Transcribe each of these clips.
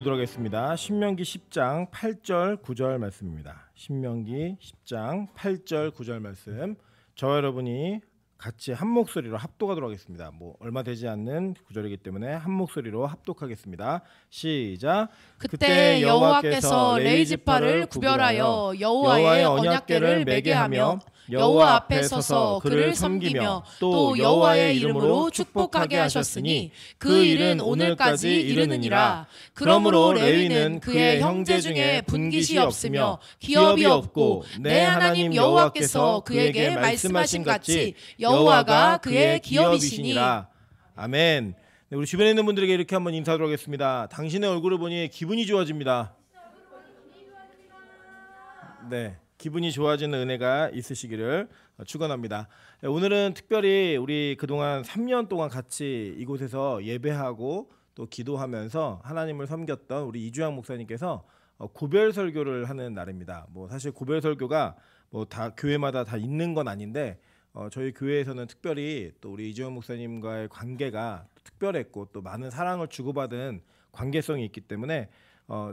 보도록 하겠습니다. 신명기 10장 8절 9절 말씀입니다. 신명기 10장 8절 9절 말씀. 저와 여러분이 같이 한 목소리로 합독하도록 하겠습니다. 얼마 되지 않는 구절이기 때문에 한 목소리로 합독하겠습니다. 시작. 그때 여호와께서 레위 지파를 구별하여 여호와의 언약궤를 매게 하며 여호와 앞에 서서 그를 섬기며 또 여호와의 이름으로 축복하게 하셨으니 그 일은 오늘까지 이르느니라. 그러므로 레위는 그의 형제 중에 분깃이 없으며 기업이 없고 내 하나님 여호와께서 그에게 말씀하신 같이 여호와가 그의 기업이시니라. 아멘. 네, 우리 주변에 있는 분들에게 이렇게 한번 인사하도록 하겠습니다. 당신의 얼굴을 보니 기분이 좋아집니다. 네, 기분이 좋아지는 은혜가 있으시기를 축원합니다. 오늘은 특별히 우리 그동안 3년 동안 같이 이곳에서 예배하고 또 기도하면서 하나님을 섬겼던 우리 이주영 목사님께서 고별 설교를 하는 날입니다. 사실 고별 설교가 다 교회마다 다 있는 건 아닌데 저희 교회에서는 특별히 또 우리 이주영 목사님과의 관계가 특별했고 또 많은 사랑을 주고받은 관계성이 있기 때문에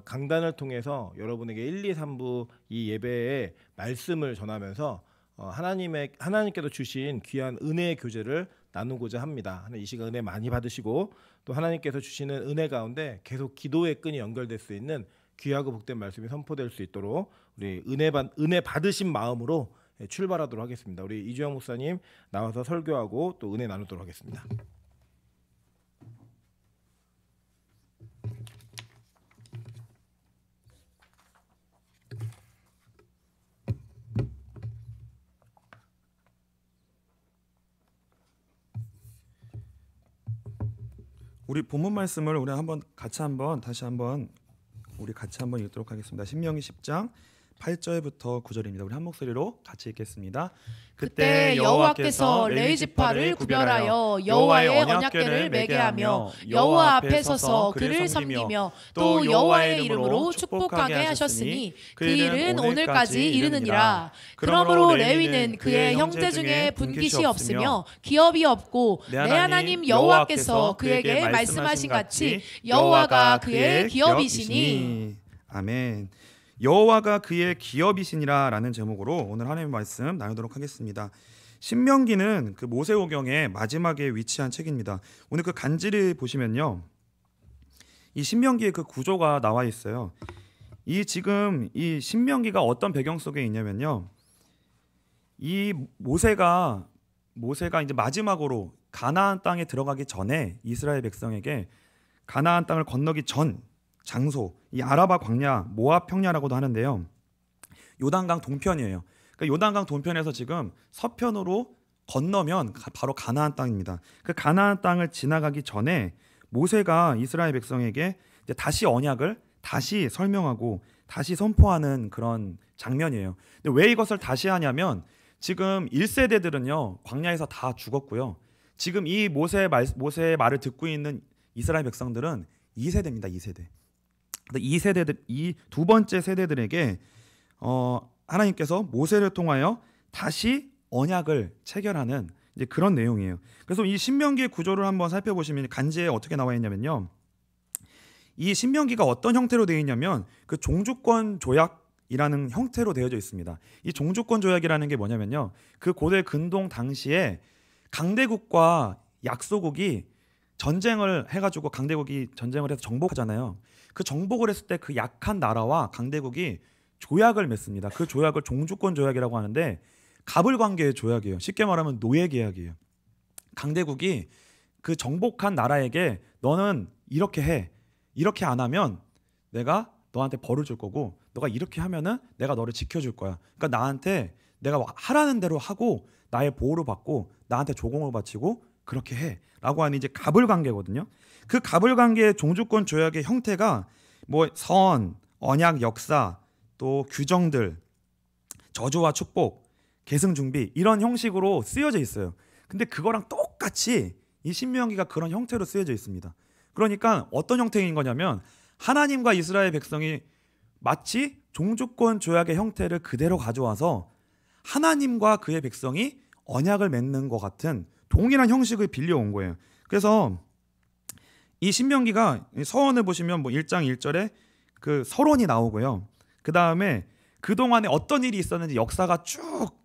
강단을 통해서 여러분에게 1, 2, 3부 이 예배의 말씀을 전하면서 하나님께서 주신 귀한 은혜의 교제를 나누고자 합니다. 이 시간 은혜 많이 받으시고 또 하나님께서 주시는 은혜 가운데 계속 기도의 끈이 연결될 수 있는 귀하고 복된 말씀이 선포될 수 있도록 우리 은혜 받으신 마음으로 출발하도록 하겠습니다. 우리 이주영 목사님 나와서 설교하고 또 은혜 나누도록 하겠습니다. 우리 본문 말씀을 우리 다시 한번 읽도록 하겠습니다. 신명기 10장 8절부터 9절입니다. 우리 한 목소리로 같이 읽겠습니다. 그때 여호와께서 레위 지파를 구별하여 여호와의 언약궤를 매게 하며 여호와 앞에 서서 그를 섬기며 또 여호와의 이름으로 축복하게 하셨으니 그 일은 오늘까지 이르느니라. 그러므로 레위는 그의 형제 중에 분깃이 없으며 기업이 없고 내 하나님 여호와께서 그에게 말씀하신 같이 여호와가 그의 기업이시니. 아멘. 여호와가 그의 기업이시니라 라는 제목으로 오늘 하나님의 말씀 나누도록 하겠습니다. 신명기는 그 모세오경의 마지막에 위치한 책입니다. 오늘 그 간지를 보시면요, 이 신명기의 그 구조가 나와 있어요. 지금 이 신명기가 어떤 배경 속에 있냐면요, 이 모세가 이제 마지막으로 가나안 땅에 들어가기 전에 이스라엘 백성에게 가나안 땅을 건너기 전 장소, 이 아라바 광야, 모압 평야라고도 하는데요, 요단강 동편이에요. 그러니까 요단강 동편에서 지금 서편으로 건너면 바로 가나안 땅입니다. 그 가나안 땅을 지나가기 전에 모세가 이스라엘 백성에게 이제 다시 언약을 다시 설명하고 다시 선포하는 그런 장면이에요. 근데 왜 이것을 다시 하냐면 지금 1세대들은요 광야에서 다 죽었고요. 지금 이 모세의 말을 듣고 있는 이스라엘 백성들은 2세대입니다. 2세대. 이 두 번째 세대들에게 하나님께서 모세를 통하여 다시 언약을 체결하는 이제 그런 내용이에요. 그래서 이 신명기의 구조를 한번 살펴보시면 간지에 어떻게 나와 있냐면요, 이 신명기가 어떤 형태로 되어 있냐면 그 종주권 조약이라는 형태로 되어져 있습니다. 이 종주권 조약이라는 게 뭐냐면요, 그 고대 근동 당시에 강대국과 약소국이 전쟁을 해가지고 강대국이 전쟁을 해서 정복하잖아요. 그 정복을 했을 때 그 약한 나라와 강대국이 조약을 맺습니다. 그 조약을 종주권 조약이라고 하는데 갑을관계의 조약이에요. 쉽게 말하면 노예 계약이에요. 강대국이 그 정복한 나라에게 너는 이렇게 해, 이렇게 안 하면 내가 너한테 벌을 줄 거고 너가 이렇게 하면은 내가 너를 지켜줄 거야. 그러니까 나한테 내가 하라는 대로 하고 나의 보호를 받고 나한테 조공을 바치고 그렇게 해 라고 하는 이제 갑을관계거든요. 그 갑을관계의 종주권 조약의 형태가 선, 언약, 역사, 또 규정들, 저주와 축복, 계승 준비 이런 형식으로 쓰여져 있어요. 근데 그거랑 똑같이 이 신명기가 그런 형태로 쓰여져 있습니다. 그러니까 어떤 형태인 거냐면 하나님과 이스라엘 백성이 마치 종주권 조약의 형태를 그대로 가져와서 하나님과 그의 백성이 언약을 맺는 것 같은 동일한 형식을 빌려온 거예요. 그래서 이 신명기가 서원을 보시면 뭐 1장 1절에 그 서론이 나오고요. 그 다음에 그 동안에 어떤 일이 있었는지 역사가 쭉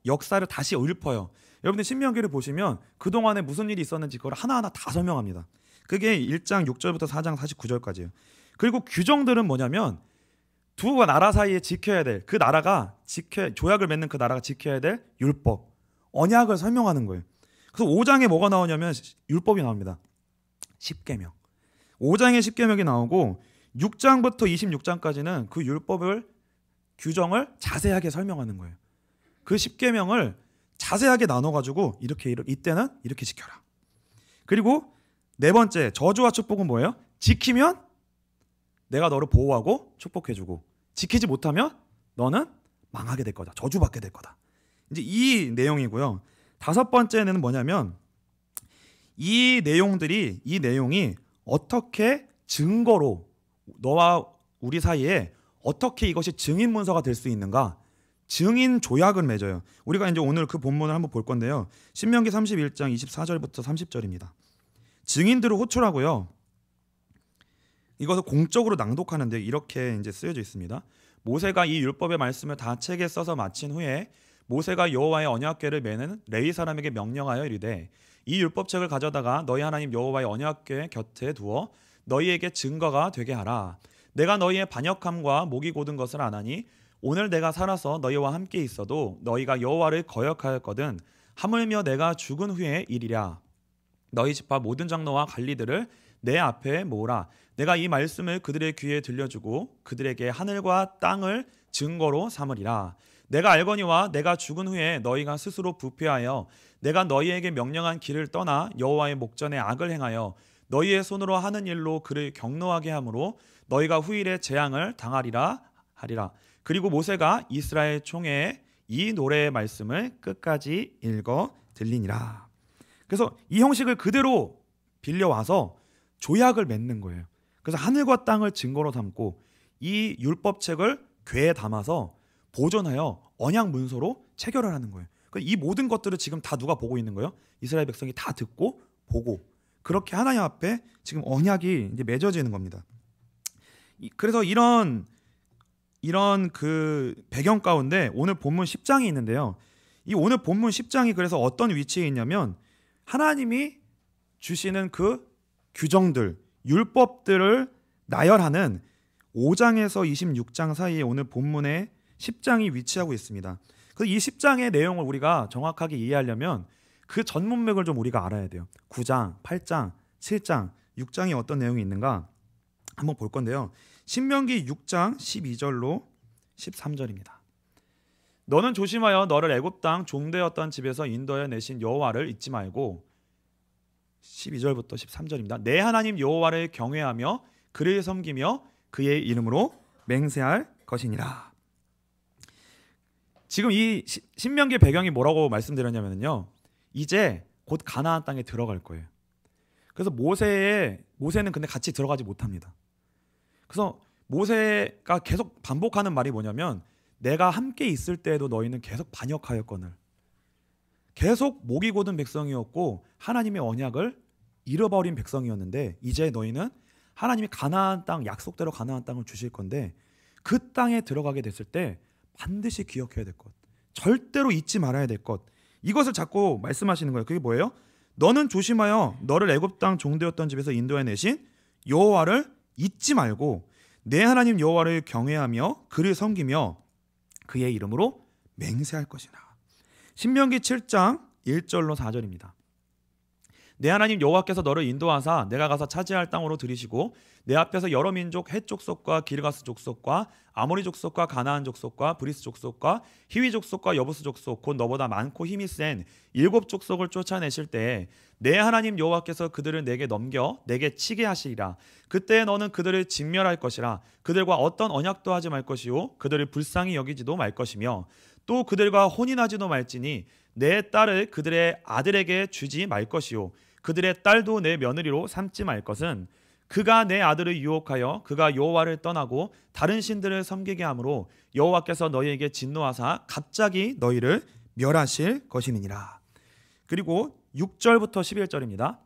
역사를 다시 읊어요. 여러분들 신명기를 보시면 그 동안에 무슨 일이 있었는지 그걸 하나하나 다 설명합니다. 그게 1장 6절부터 4장 49절까지예요. 그리고 규정들은 뭐냐면 두 나라 사이에 지켜야 될 그 나라가 조약을 맺는 그 나라가 지켜야 될 율법, 언약을 설명하는 거예요. 그래서 5장에 뭐가 나오냐면 율법이 나옵니다. 10계명. 5장에 10계명이 나오고 6장부터 26장까지는 그 율법을 규정을 자세하게 설명하는 거예요. 그 10계명을 자세하게 나눠가지고 이때는 이렇게 지켜라. 그리고 네 번째 저주와 축복은 뭐예요? 지키면 내가 너를 보호하고 축복해주고 지키지 못하면 너는 망하게 될 거다. 저주받게 될 거다. 이제 이 내용이고요. 다섯 번째는 뭐냐면 이 내용이 어떻게 증거로 너와 우리 사이에 어떻게 이것이 증인 문서가 될 수 있는가? 증인 조약을 맺어요. 우리가 이제 오늘 그 본문을 한번 볼 건데요. 신명기 31장 24절부터 30절입니다. 증인들을 호출하고요. 이것을 공적으로 낭독하는데 이렇게 이제 쓰여져 있습니다. 모세가 이 율법의 말씀을 다 책에 써서 마친 후에 모세가 여호와의 언약궤를 매는 레위 사람에게 명령하여 이르되 이 율법책을 가져다가 너희 하나님 여호와의 언약궤 곁에 두어 너희에게 증거가 되게 하라. 내가 너희의 반역함과 목이 곧은 것을 아나니 오늘 내가 살아서 너희와 함께 있어도 너희가 여호와를 거역하였거든 하물며 내가 죽은 후에 이리랴. 너희 지파 모든 장로와 관리들을 내 앞에 모으라. 내가 이 말씀을 그들의 귀에 들려주고 그들에게 하늘과 땅을 증거로 삼으리라. 내가 알거니와 내가 죽은 후에 너희가 스스로 부패하여 내가 너희에게 명령한 길을 떠나 여호와의 목전에 악을 행하여 너희의 손으로 하는 일로 그를 경노하게 하므로 너희가 후일에 재앙을 당하리라 하리라. 그리고 모세가 이스라엘 총회에 이 노래의 말씀을 끝까지 읽어 들리니라. 그래서 이 형식을 그대로 빌려와서 조약을 맺는 거예요. 그래서 하늘과 땅을 증거로 삼고 이 율법책을 궤에 담아서 보존하여 언약 문서로 체결을 하는 거예요. 이 모든 것들을 지금 다 누가 보고 있는 거예요? 이스라엘 백성이 다 듣고 보고 그렇게 하나님 앞에 지금 언약이 이제 맺어지는 겁니다. 그래서 이런 그 배경 가운데 오늘 본문 10장이 있는데요. 이 오늘 본문 10장이 그래서 어떤 위치에 있냐면 하나님이 주시는 그 규정들, 율법들을 나열하는 5장에서 26장 사이에 오늘 본문의 10장이 위치하고 있습니다. 그래서 이 10장의 내용을 우리가 정확하게 이해하려면 그 전 문맥을 좀 우리가 알아야 돼요. 9장, 8장, 7장, 6장이 어떤 내용이 있는가 한번 볼 건데요. 신명기 6장 12절로 13절입니다. 너는 조심하여 너를 애굽 땅 종되었던 집에서 인도하여 내신 여호와를 잊지 말고 12절부터 13절입니다. 내 하나님 여호와를 경외하며 그를 섬기며 그의 이름으로 맹세할 것이니라. 지금 이 신명기 배경이 뭐라고 말씀드렸냐면요. 이제 곧 가나안 땅에 들어갈 거예요. 그래서 모세는 근데 같이 들어가지 못합니다. 그래서 모세가 계속 반복하는 말이 뭐냐면 내가 함께 있을 때에도 너희는 계속 반역하였거늘. 계속 목이 곧은 백성이었고 하나님의 언약을 잃어버린 백성이었는데 이제 너희는 하나님이 가나안 땅 약속대로 가나안 땅을 주실 건데 그 땅에 들어가게 됐을 때 반드시 기억해야 될 것, 절대로 잊지 말아야 될 것, 이것을 자꾸 말씀하시는 거예요. 그게 뭐예요? 너는 조심하여 너를 애굽 땅 종되었던 집에서 인도해 내신 여호와를 잊지 말고 내 하나님 여호와를 경외하며 그를 섬기며 그의 이름으로 맹세할 것이나. 신명기 7장 1절로 4절입니다. 내 하나님 여호와께서 너를 인도하사 내가 가서 차지할 땅으로 들이시고 내 앞에서 여러 민족 헷 족속과 기르가스 족속과 아모리 족속과 가나안 족속과 브리스 족속과 히위 족속과 여부스 족속 곧 너보다 많고 힘이 센 7 족속을 쫓아내실 때에 내 하나님 여호와께서 그들을 내게 넘겨 내게 치게 하시리라. 그때 너는 그들을 진멸할 것이라. 그들과 어떤 언약도 하지 말 것이요 그들을 불쌍히 여기지도 말 것이며 또 그들과 혼인하지도 말지니 내 딸을 그들의 아들에게 주지 말 것이요 그들의 딸도 내 며느리로 삼지 말 것은 그가 내 아들을 유혹하여 그가 여호와를 떠나고 다른 신들을 섬기게 하므로 여호와께서 너희에게 진노하사 갑자기 너희를 멸하실 것임이니라. 그리고 6절부터 11절입니다.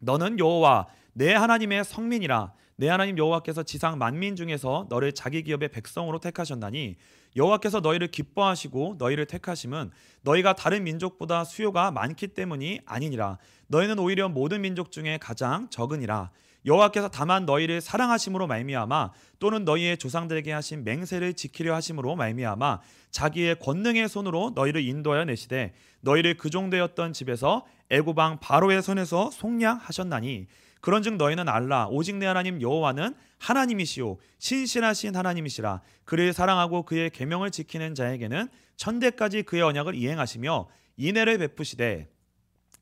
너는 여호와 내 하나님의 성민이라. 내 하나님 여호와께서 지상 만민 중에서 너를 자기 기업의 백성으로 택하셨나니 여호와께서 너희를 기뻐하시고 너희를 택하심은 너희가 다른 민족보다 수요가 많기 때문이 아니니라. 너희는 오히려 모든 민족 중에 가장 적으니라. 여호와께서 다만 너희를 사랑하심으로 말미암아 또는 너희의 조상들에게 하신 맹세를 지키려 하심으로 말미암아 자기의 권능의 손으로 너희를 인도하여 내시되 너희를 그 종되었던 집에서 애굽 왕 바로의 손에서 속량하셨나니 그런즉 너희는 알라. 오직 내 하나님 여호와는 하나님이시오 신실하신 하나님이시라. 그를 사랑하고 그의 계명을 지키는 자에게는 천대까지 그의 언약을 이행하시며 인애를 베푸시되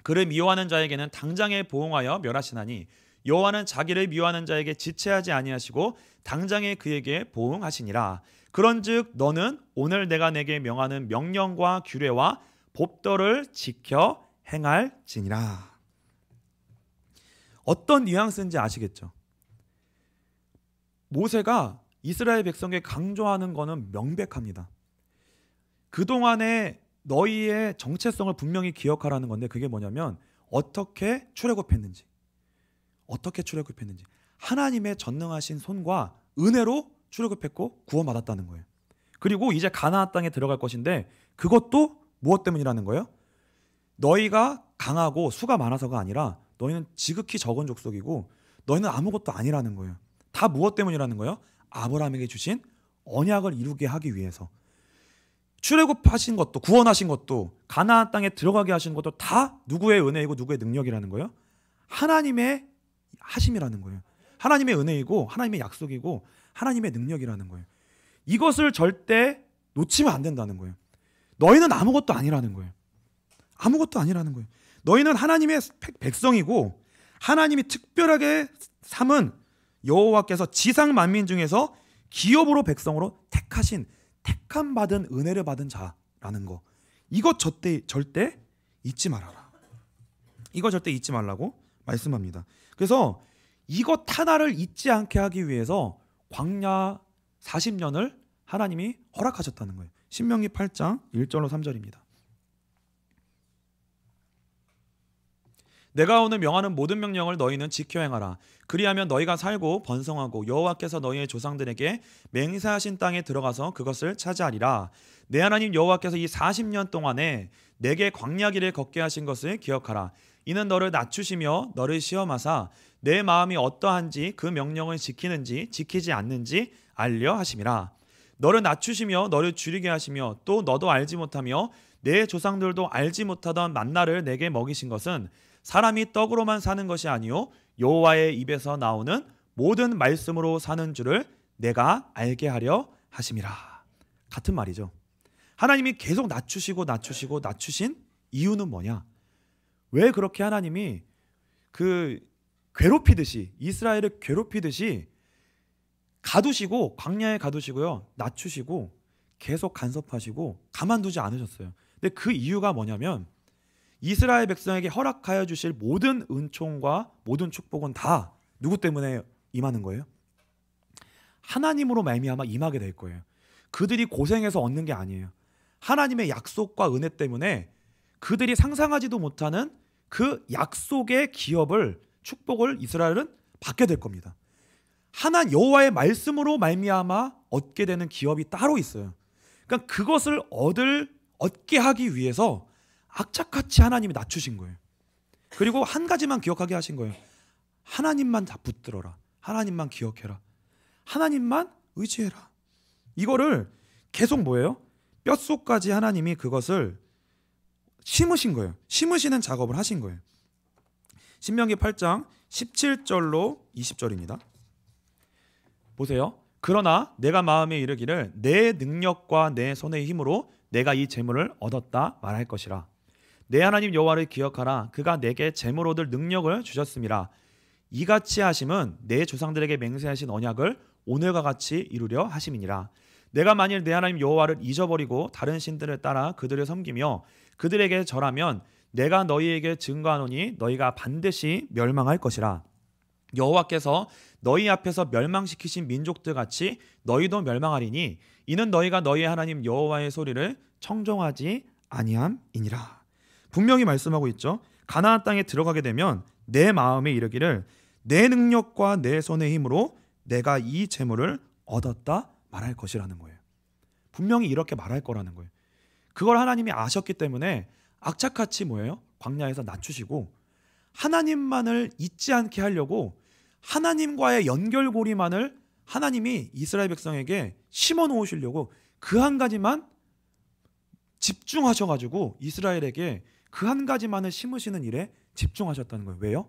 그를 미워하는 자에게는 당장에 보응하여 멸하시나니 여호와는 자기를 미워하는 자에게 지체하지 아니하시고 당장에 그에게 보응하시니라. 그런즉 너는 오늘 내가 내게 명하는 명령과 규례와 법도를 지켜 행할지니라. 어떤 뉘앙스인지 아시겠죠? 모세가 이스라엘 백성에게 강조하는 것은 명백합니다. 그동안의 너희의 정체성을 분명히 기억하라는 건데 그게 뭐냐면 어떻게 출애굽했는지 하나님의 전능하신 손과 은혜로 출애굽했고 구원받았다는 거예요. 그리고 이제 가나안 땅에 들어갈 것인데 그것도 무엇 때문이라는 거예요? 너희가 강하고 수가 많아서가 아니라 너희는 지극히 적은 족속이고 너희는 아무것도 아니라는 거예요. 다 무엇 때문이라는 거예요? 아브라함에게 주신 언약을 이루게 하기 위해서. 출애굽하신 것도 구원하신 것도 가나안 땅에 들어가게 하신 것도 다 누구의 은혜이고 누구의 능력이라는 거예요? 하나님의 하심이라는 거예요. 하나님의 은혜이고 하나님의 약속이고 하나님의 능력이라는 거예요. 이것을 절대 놓치면 안 된다는 거예요. 너희는 아무것도 아니라는 거예요. 아무것도 아니라는 거예요. 너희는 하나님의 백성이고 하나님이 특별하게 삼은 여호와께서 지상 만민 중에서 기업으로 백성으로 택함 받은 은혜를 받은 자라는 거. 이거 절대 잊지 말아라. 이거 절대 잊지 말라고 말씀합니다. 그래서 이것 하나를 잊지 않게 하기 위해서 광야 40년을 하나님이 허락하셨다는 거예요. 신명기 8장 1절로 3절입니다. 내가 오늘 명하는 모든 명령을 너희는 지켜 행하라. 그리하면 너희가 살고 번성하고 여호와께서 너희의 조상들에게 맹세하신 땅에 들어가서 그것을 차지하리라. 내 하나님 여호와께서 이 40년 동안에 내게 광야 길을 걷게 하신 것을 기억하라. 이는 너를 낮추시며 너를 시험하사 내 마음이 어떠한지 그 명령을 지키는지 지키지 않는지 알려 하심이라. 너를 낮추시며 너를 줄이게 하시며 또 너도 알지 못하며 내 조상들도 알지 못하던 만나를 내게 먹이신 것은 사람이 떡으로만 사는 것이 아니요 여호와의 입에서 나오는 모든 말씀으로 사는 줄을 내가 알게 하려 하심이라. 같은 말이죠. 하나님이 계속 낮추신 이유는 뭐냐? 왜 그렇게 하나님이 괴롭히듯이 이스라엘을 괴롭히듯이 가두시고 광야에 가두시고요 낮추시고 계속 간섭하시고 가만두지 않으셨어요. 근데 그 이유가 뭐냐면 이스라엘 백성에게 허락하여 주실 모든 은총과 모든 축복은 다 누구 때문에 임하는 거예요? 하나님으로 말미암아 임하게 될 거예요. 그들이 고생해서 얻는 게 아니에요. 하나님의 약속과 은혜 때문에 그들이 상상하지도 못하는 그 약속의 기업을 축복을 이스라엘은 받게 될 겁니다. 하나님 여호와의 말씀으로 말미암아 얻게 되는 기업이 따로 있어요. 그러니까 그것을 얻게 하기 위해서 악착같이 하나님이 낮추신 거예요. 그리고 한 가지만 기억하게 하신 거예요. 하나님만 다 붙들어라. 하나님만 기억해라. 하나님만 의지해라. 이거를 계속 뭐예요? 뼛속까지 하나님이 그것을 심으신 거예요. 심으시는 작업을 하신 거예요. 신명기 8장 17절로 20절입니다. 보세요. 그러나 내가 마음에 이르기를 내 능력과 내 손의 힘으로 내가 이 재물을 얻었다 말할 것이라. 내 하나님 여호와를 기억하라. 그가 내게 재물 얻을 능력을 주셨음이라. 이같이 하심은 내 조상들에게 맹세하신 언약을 오늘과 같이 이루려 하심이니라. 내가 만일 내 하나님 여호와를 잊어버리고 다른 신들을 따라 그들을 섬기며 그들에게 절하면 내가 너희에게 증거하노니 너희가 반드시 멸망할 것이라. 여호와께서 너희 앞에서 멸망시키신 민족들 같이 너희도 멸망하리니 이는 너희가 너희 하나님 여호와의 소리를 청종하지 아니함이니라. 분명히 말씀하고 있죠. 가나안 땅에 들어가게 되면 내 마음에 이르기를 내 능력과 내 손의 힘으로 내가 이 재물을 얻었다 말할 것이라는 거예요. 분명히 이렇게 말할 거라는 거예요. 그걸 하나님이 아셨기 때문에 악착같이 뭐예요? 광야에서 낮추시고 하나님만을 잊지 않게 하려고 하나님과의 연결고리만을 하나님이 이스라엘 백성에게 심어 놓으시려고 그 한 가지만 집중하셔가지고 이스라엘에게 그 한 가지만을 심으시는 일에 집중하셨다는 거예요. 왜요?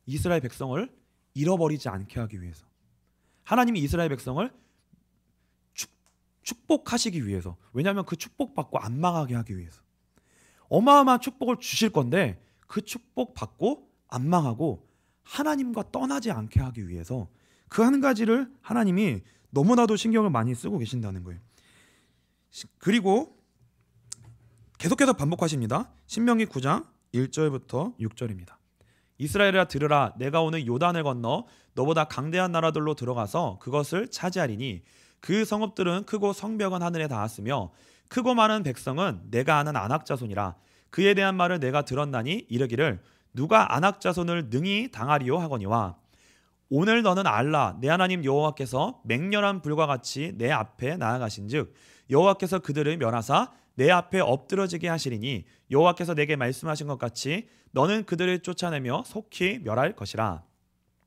이스라엘 백성을 잃어버리지 않게 하기 위해서. 하나님이 이스라엘 백성을 축복하시기 위해서. 왜냐하면 그 축복받고 안 망하게 하기 위해서. 어마어마한 축복을 주실 건데 그 축복받고 안 망하고 하나님과 떠나지 않게 하기 위해서 그 한 가지를 하나님이 너무나도 신경을 많이 쓰고 계신다는 거예요. 그리고 계속해서 반복하십니다. 신명기 9장 1절부터 6절입니다. 이스라엘아 들으라. 내가 오늘 요단을 건너 너보다 강대한 나라들로 들어가서 그것을 차지하리니 그 성읍들은 크고 성벽은 하늘에 닿았으며 크고 많은 백성은 내가 아는 아낙 자손이라. 그에 대한 말을 내가 들었나니 이르기를 누가 아낙 자손을 능히 당하리요 하거니와 오늘 너는 알라. 내 하나님 여호와께서 맹렬한 불과 같이 내 앞에 나아가신즉 여호와께서 그들을 멸하사 내 앞에 엎드러지게 하시리니 여호와께서 내게 말씀하신 것 같이 너는 그들을 쫓아내며 속히 멸할 것이라.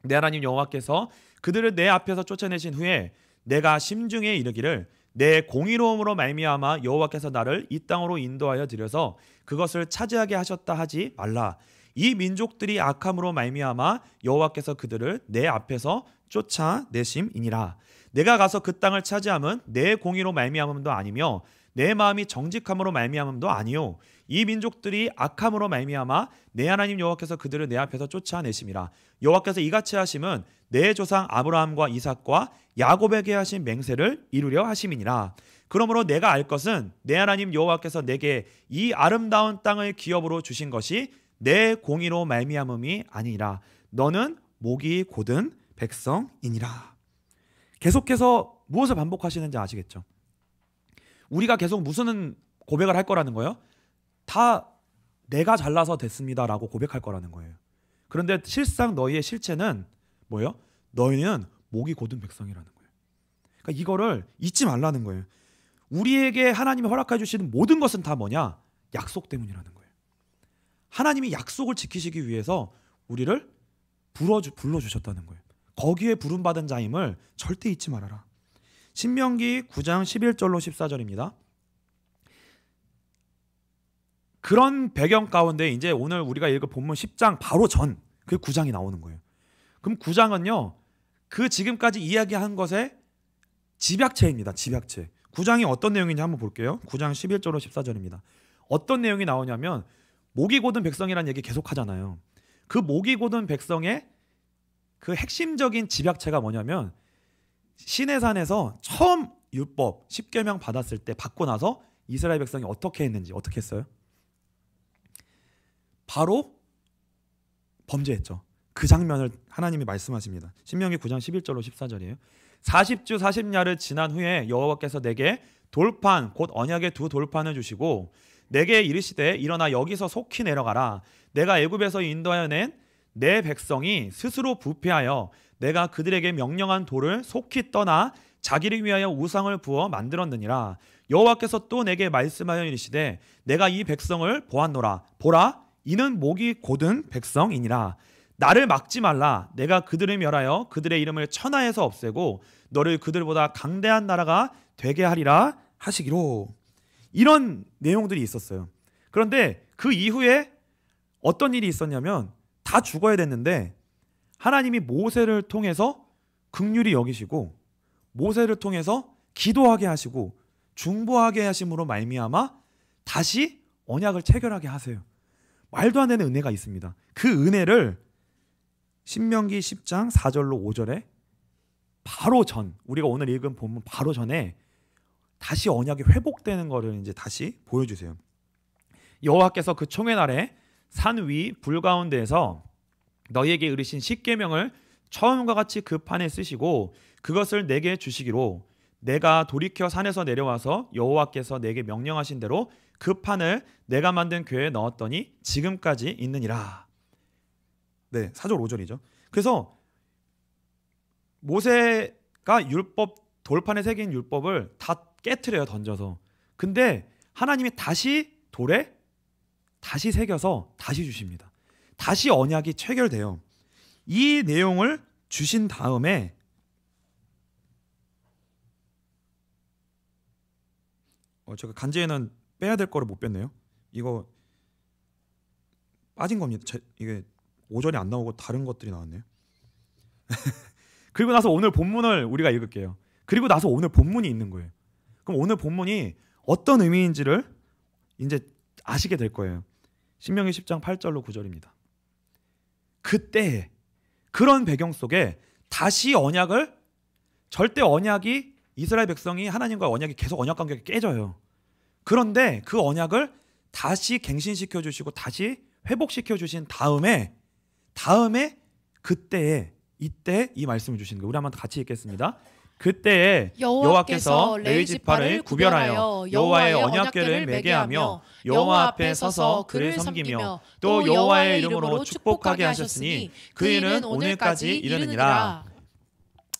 내 하나님 여호와께서 그들을 내 앞에서 쫓아내신 후에 내가 심중에 이르기를 내 공의로움으로 말미암아 여호와께서 나를 이 땅으로 인도하여 들여서 그것을 차지하게 하셨다 하지 말라. 이 민족들이 악함으로 말미암아 여호와께서 그들을 내 앞에서 쫓아내심이니라. 내가 가서 그 땅을 차지함은 내 공의로 말미암음도 아니며 내 마음이 정직함으로 말미암음도 아니요 이 민족들이 악함으로 말미암아 내 하나님 여호와께서 그들을 내 앞에서 쫓아내심이라. 여호와께서 이같이 하심은 내 조상 아브라함과 이삭과 야곱에게 하신 맹세를 이루려 하심이니라. 그러므로 내가 알 것은 내 하나님 여호와께서 내게 이 아름다운 땅을 기업으로 주신 것이 내 공의로 말미암음이 아니라 너는 목이 곧은 백성이니라. 계속해서 무엇을 반복하시는지 아시겠죠? 우리가 계속 무슨 고백을 할 거라는 거예요? 다 내가 잘나서 됐습니다라고 고백할 거라는 거예요. 그런데 실상 너희의 실체는 뭐예요? 너희는 목이 곧은 백성이라는 거예요. 그러니까 이거를 잊지 말라는 거예요. 우리에게 하나님이 허락해 주시는 모든 것은 다 뭐냐? 약속 때문이라는 거예요. 하나님이 약속을 지키시기 위해서 우리를 불러주셨다는 거예요. 거기에 부름받은 자임을 절대 잊지 말아라. 신명기 9장 11절로 14절입니다. 그런 배경 가운데 이제 오늘 우리가 읽을 본문 10장 바로 전 그 9장이 나오는 거예요. 그럼 9장은요. 그 지금까지 이야기한 것의 집약체입니다. 집약체. 9장이 어떤 내용인지 한번 볼게요. 9장 11절로 14절입니다. 어떤 내용이 나오냐면 목이 곧은 백성이라는 얘기 계속 하잖아요. 그 목이 곧은 백성의 그 핵심적인 집약체가 뭐냐면 시내산에서 처음 율법 10계명 받았을 때 받고 나서 이스라엘 백성이 어떻게 했는지 어떻게 했어요? 바로 범죄했죠. 그 장면을 하나님이 말씀하십니다. 신명기 9장 11절로 14절이에요. 40주 40야를 지난 후에 여호와께서 내게 돌판 곧 언약의 두 돌판을 주시고 내게 이르시되 일어나 여기서 속히 내려가라. 내가 애굽에서 인도하여 낸 내 백성이 스스로 부패하여 내가 그들에게 명령한 돌을 속히 떠나 자기를 위하여 우상을 부어 만들었느니라. 여호와께서 또 내게 말씀하여 이르시되 내가 이 백성을 보았노라. 보라 이는 목이 곧은 백성이니라. 나를 막지 말라. 내가 그들을 멸하여 그들의 이름을 천하에서 없애고 너를 그들보다 강대한 나라가 되게 하리라 하시기로. 이런 내용들이 있었어요. 그런데 그 이후에 어떤 일이 있었냐면 다 죽어야 됐는데 하나님이 모세를 통해서 긍휼히 여기시고 모세를 통해서 기도하게 하시고 중보하게 하심으로 말미암아 다시 언약을 체결하게 하세요. 말도 안 되는 은혜가 있습니다. 그 은혜를 신명기 10장 4절로 5절에 바로 전 우리가 오늘 읽은 본문 바로 전에 다시 언약이 회복되는 것을 이제 다시 보여주세요. 여호와께서 그 총회 날에 산 위 불 가운데에서 너희에게 이르신 10계명을 처음과 같이 그 판에 쓰시고 그것을 내게 주시기로 내가 돌이켜 산에서 내려와서 여호와께서 내게 명령하신 대로 그 판을 내가 만든 궤에 넣었더니 지금까지 있느니라. 네, 4절 5절이죠. 그래서 모세가 율법 돌판에 새긴 율법을 다 깨트려요, 던져서. 근데 하나님이 다시 돌에 다시 새겨서 다시 주십니다. 다시 언약이 체결돼요. 이 내용을 주신 다음에 제가 간지에는 빼야 될 거를 못 뺐네요. 이거 빠진 겁니다. 이게 5절이 안 나오고 다른 것들이 나왔네요. 그리고 나서 오늘 본문을 우리가 읽을게요. 그리고 나서 오늘 본문이 있는 거예요. 그럼 오늘 본문이 어떤 의미인지를 이제 아시게 될 거예요. 신명기 10장 8절로 9절입니다. 그때 그런 배경 속에 다시 언약을, 절대 언약이, 이스라엘 백성이 하나님과 언약이 계속 언약 관계가 깨져요. 그런데 그 언약을 다시 갱신시켜 주시고 다시 회복시켜 주신 다음에 그때에, 이때 이 말씀을 주시는 거예요. 우리 한번 같이 읽겠습니다. 그때에 여호와께서 레위 지파를 구별하여 여호와의 언약궤를 매게 하며 여호와 앞에 서서 그를 섬기며 또 여호와의 이름으로 축복하게 하셨으니 그 일은 오늘까지 이르느니라.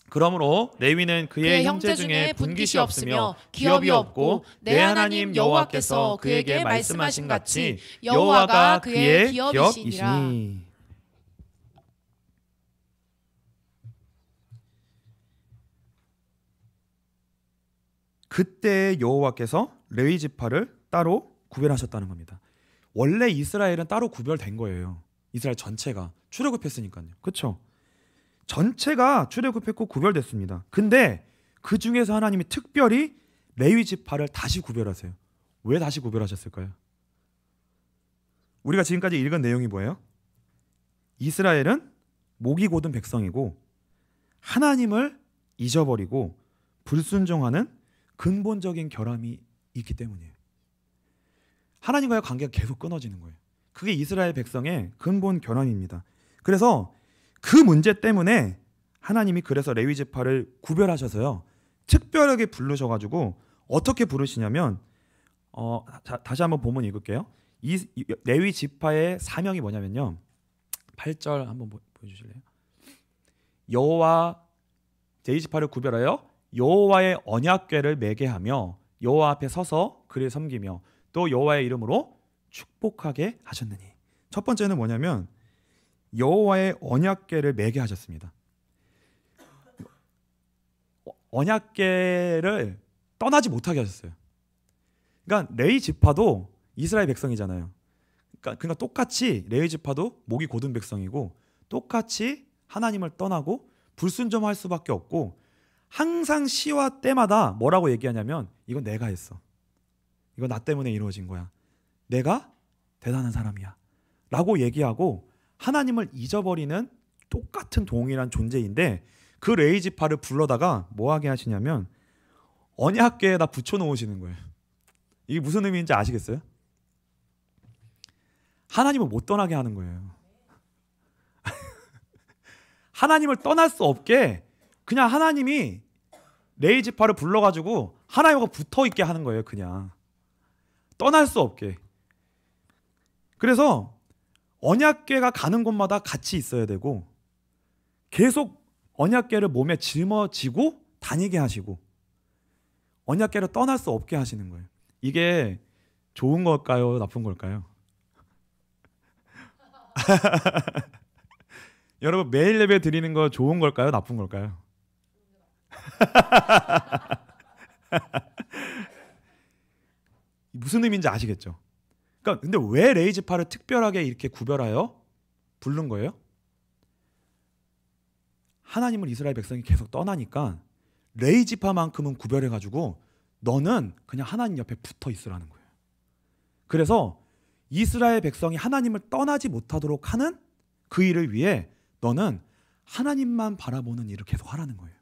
그러므로 레위는 그의 형제 중에 분깃이 없으며 기업이 없고 내 하나님 여호와께서 그에게 말씀하신 같이 여호와가 그의 기업이시니. 그때 여호와께서 레위 지파를 따로 구별하셨다는 겁니다. 원래 이스라엘은 따로 구별된 거예요. 이스라엘 전체가 출애굽했으니까요. 그렇죠? 전체가 출애굽했고 구별됐습니다. 근데 그 중에서 하나님이 특별히 레위 지파를 다시 구별하세요. 왜 다시 구별하셨을까요? 우리가 지금까지 읽은 내용이 뭐예요? 이스라엘은 목이 곧은 백성이고 하나님을 잊어버리고 불순종하는 근본적인 결함이 있기 때문이에요. 하나님과의 관계가 계속 끊어지는 거예요. 그게 이스라엘 백성의 근본 결함입니다. 그래서 그 문제 때문에 하나님이 그래서 레위 지파를 구별하셔서요, 특별하게 부르셔가지고 어떻게 부르시냐면 다시 한번 본문 읽을게요. 이 레위 지파의 사명이 뭐냐면요, 8절 한번 보여주실래요? 여호와 레위 지파를 구별하여 여호와의 언약궤를 매게 하며 여호와 앞에 서서 그를 섬기며 또 여호와의 이름으로 축복하게 하셨느니. 첫 번째는 뭐냐면 여호와의 언약궤를 매게 하셨습니다. 언약궤를 떠나지 못하게 하셨어요. 그러니까 레위 지파도 이스라엘 백성이잖아요. 그러니까 똑같이 레위 지파도 목이 곧은 백성이고 똑같이 하나님을 떠나고 불순종할 수밖에 없고, 항상 시와 때마다 뭐라고 얘기하냐면 이건 내가 했어, 이건 나 때문에 이루어진 거야, 내가 대단한 사람이야 라고 얘기하고 하나님을 잊어버리는 똑같은 동일한 존재인데, 그 레위 지파를 불러다가 뭐 하게 하시냐면 언약궤에다 붙여놓으시는 거예요. 이게 무슨 의미인지 아시겠어요? 하나님을 못 떠나게 하는 거예요. 하나님을 떠날 수 없게 그냥 하나님이 레위 지파를 불러가지고 하나님과 붙어있게 하는 거예요. 그냥 떠날 수 없게. 그래서 언약궤가 가는 곳마다 같이 있어야 되고 계속 언약궤를 몸에 짊어지고 다니게 하시고 언약궤를 떠날 수 없게 하시는 거예요. 이게 좋은 걸까요? 나쁜 걸까요? 여러분, 매일 예배 드리는 거 좋은 걸까요? 나쁜 걸까요? 무슨 의미인지 아시겠죠? 그러니까 근데 왜 레위 지파를 특별하게 이렇게 구별하여 부른 거예요? 하나님을 이스라엘 백성이 계속 떠나니까 레위 지파만큼은 구별해가지고 너는 그냥 하나님 옆에 붙어 있으라는 거예요. 그래서 이스라엘 백성이 하나님을 떠나지 못하도록 하는 그 일을 위해 너는 하나님만 바라보는 일을 계속 하라는 거예요.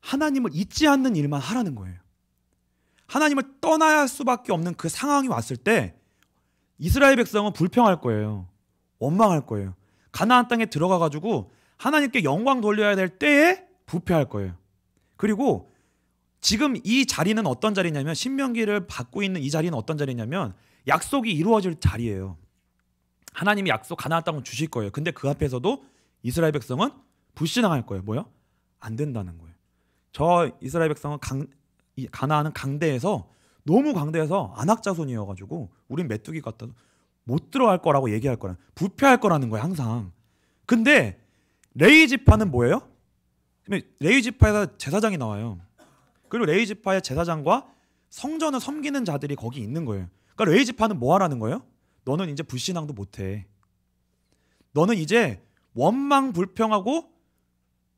하나님을 잊지 않는 일만 하라는 거예요. 하나님을 떠나야 할 수밖에 없는 그 상황이 왔을 때 이스라엘 백성은 불평할 거예요. 원망할 거예요. 가나안 땅에 들어가가지고 하나님께 영광 돌려야 될 때에 부패할 거예요. 그리고 지금 이 자리는 어떤 자리냐면, 신명기를 받고 있는 이 자리는 어떤 자리냐면 약속이 이루어질 자리예요. 하나님이 약속 가나안 땅을 주실 거예요. 근데 그 앞에서도 이스라엘 백성은 불신앙할 거예요. 뭐요? 안 된다는 거예요. 저 이스라엘 백성은 가나안은 강대에서 너무 강대해서 안악자손이어가지고 우린 메뚜기 같아서 못 들어갈 거라고 얘기할 거라, 부패할 거라는 거예요 항상. 근데 레위 지파는 뭐예요? 레위 지파에서 제사장이 나와요. 그리고 레위 지파의 제사장과 성전을 섬기는 자들이 거기 있는 거예요. 그러니까 레위 지파는 뭐 하라는 거예요? 너는 이제 불신앙도 못해. 너는 이제 원망 불평하고